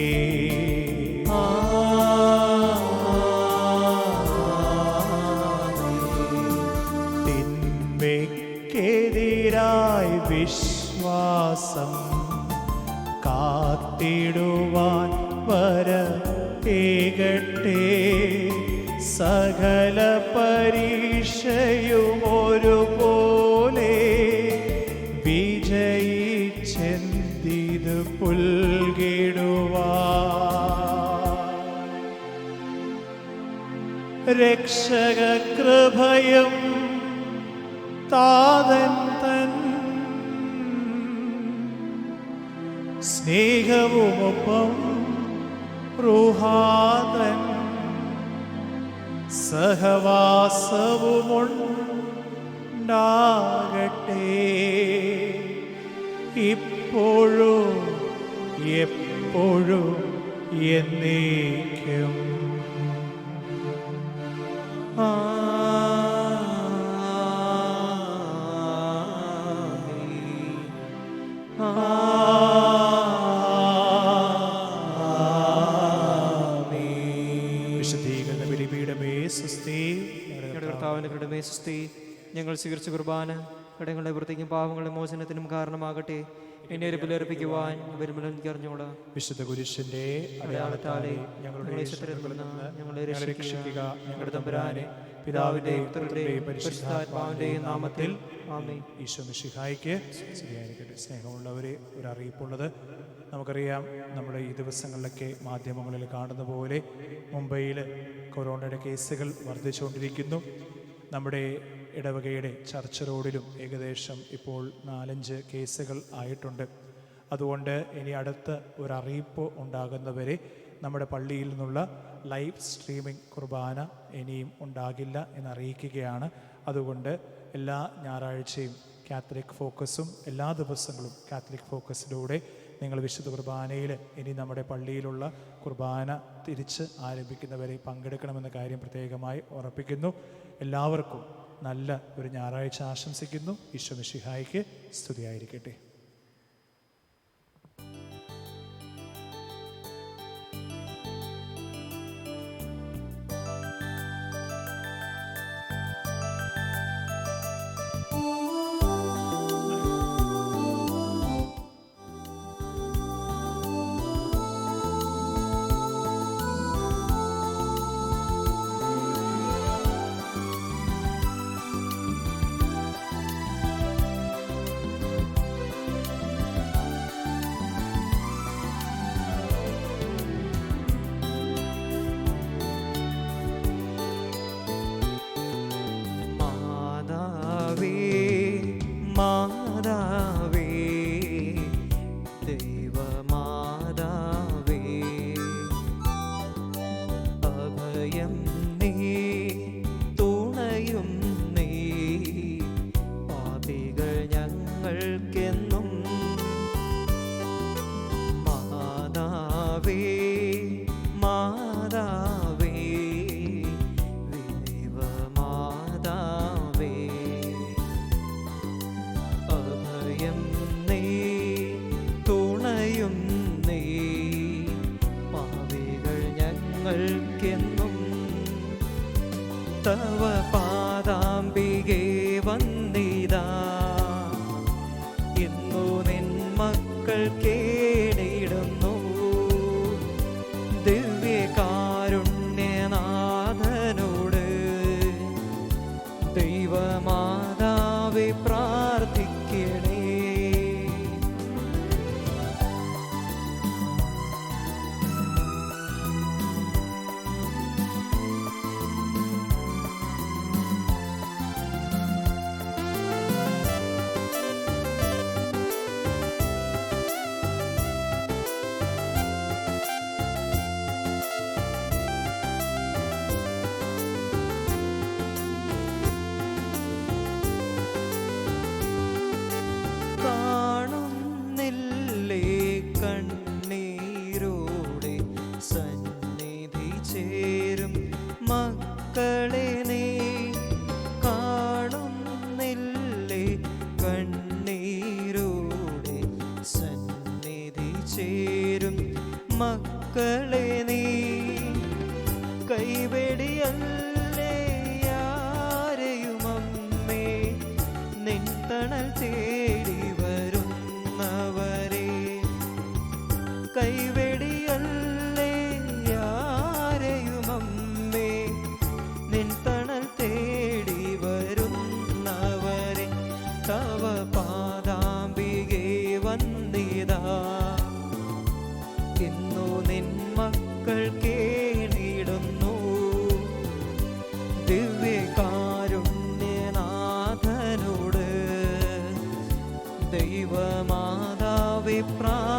തിന്മയ്ക്കെതിരായി വിശ്വാസം കാത്തിടുവാൻ വരമേകട്ടെ. സകല പരീക്ഷയും ഒരുപോലെ വിജയിച്ചെന്തിത് പുൽകിടുവാൻ. രക്ഷക കൃപയും താതൻ തൻ സ്നേഹവുമൊപ്പം റൂഹാതൻ സഹവാസവുമുണ്ടാകട്ടെ. ഇപ്പോഴും എപ്പോഴും എന്നേക്കും. വിശുദ്ധീകരണ ബലിപീഠമേ സ്വസ്തി. ഞങ്ങളുടെ കർത്താവിൻ്റെ കൃപമേ സ്വസ്തി. ഞങ്ങൾ സ്വീകരിച്ച കുർബാന കടങ്ങളുടെ വൃത്തിക്കും പാവങ്ങളുടെ മോചനത്തിനും കാരണമാകട്ടെ. എന്നെ ഒരു ബലിയർപ്പിക്കുവാൻ വരുമ്പോൾ എനിക്ക് അറിഞ്ഞോളാം. വിശുദ്ധ കുരിശിന്റെ അടയാളത്താലെ ഞങ്ങളുടെ ഞങ്ങളെ രക്ഷിക്കുക. ഞങ്ങളുടെ തമ്പുരാനെ, പിതാവിന്റെയും പുത്രന്റെയും പരിശുദ്ധാത്മാവിന്റെയും നാമത്തിൽ ആമേൻ. ഈശോ മിശിഹായ്ക്ക് സ്തുതിയായിരിക്കട്ടെ. സ്നേഹമുള്ളവരെ, ഒരു അറിയിപ്പുള്ളത്. നമുക്കറിയാം, നമ്മുടെ ഈ ദിവസങ്ങളിലൊക്കെ മാധ്യമങ്ങളിൽ കാണുന്ന പോലെ മുംബൈയിൽ കൊറോണയുടെ കേസുകൾ വർദ്ധിച്ചുകൊണ്ടിരിക്കുന്നു. നമ്മുടെ ഇടവകയുടെ ചർച്ച് റോഡിലും ഏകദേശം ഇപ്പോൾ 4-5 കേസുകൾ ആയിട്ടുണ്ട്. അതുകൊണ്ട് ഇനി അടുത്ത ഒരറിയിപ്പ് ഉണ്ടാകുന്നവരെ നമ്മുടെ പള്ളിയിൽ നിന്നുള്ള ലൈവ് സ്ട്രീമിംഗ് കുർബാന ഇനിയും ഉണ്ടാകില്ല എന്നറിയിക്കുകയാണ്. അതുകൊണ്ട് എല്ലാ ഞായറാഴ്ചയും കാത്തലിക് ഫോക്കസും എല്ലാ ദിവസങ്ങളും കാത്തലിക് ഫോക്കസിലൂടെ നിങ്ങൾ വിശുദ്ധ കുർബാനയിൽ ഇനി നമ്മുടെ പള്ളിയിലുള്ള കുർബാന തിരിച്ച് ആരംഭിക്കുന്നവരെ പങ്കെടുക്കണമെന്ന കാര്യം പ്രത്യേകമായി ഉറപ്പിക്കുന്നു. എല്ലാവർക്കും നല്ല ഒരു ഞായറാഴ്ച ആശംസിക്കുന്നു. ഈശോ മിശിഹായ്ക്ക് സ്തുതിയായിരിക്കട്ടെ. മാതാവേ, ദൈവമാതാവേ, അഭയം നീ, തുണയും നീ, പാപികൾ ഞങ്ങൾക്കെന്നും. മാതാവേ, മാതാവേ, ദൈവമാതാവേ, അഭയം നീ, തുണയും നീ, പാപികൾ ഞങ്ങൾക്കെന്നും. തവ പാദാംബികേ വന്ദിതാ, ഇന്നു നിൻ മക്കൾ കേണിടുന്നു. ദിവ്യകാരുണ്യനാഥനോട് ദൈവമാതാവേ പ്രാർത്ഥിക്കണേ. കാണുന്നില്ലേ കണ്ണീരോടെ സന്നിധി ചേരും മക്കളെ നീ. കാണുന്നില്ലേ കണ്ണീരോടെ സന്നിധി ചേരും മക്കളെ നീ. കൈവെടിയല്ലേ ആരെയുമമ്മേ, നിൻ തണൽ തേടി വരുന്നവരെ. കൈവെടിയല്ലേ ആരെയുമമ്മേ, നിൻ തണൽ തേടി വരുന്നവരെ. തവ പാദാംബികേ വന്ദിതാ, ഇന്നു നിൻ മക്കൾ കേണിടുന്നു. ദിവ്യകാരുണ്യനാഥനോട് ദൈവമാതാവേ പ്രാർത്ഥിക്കണേ.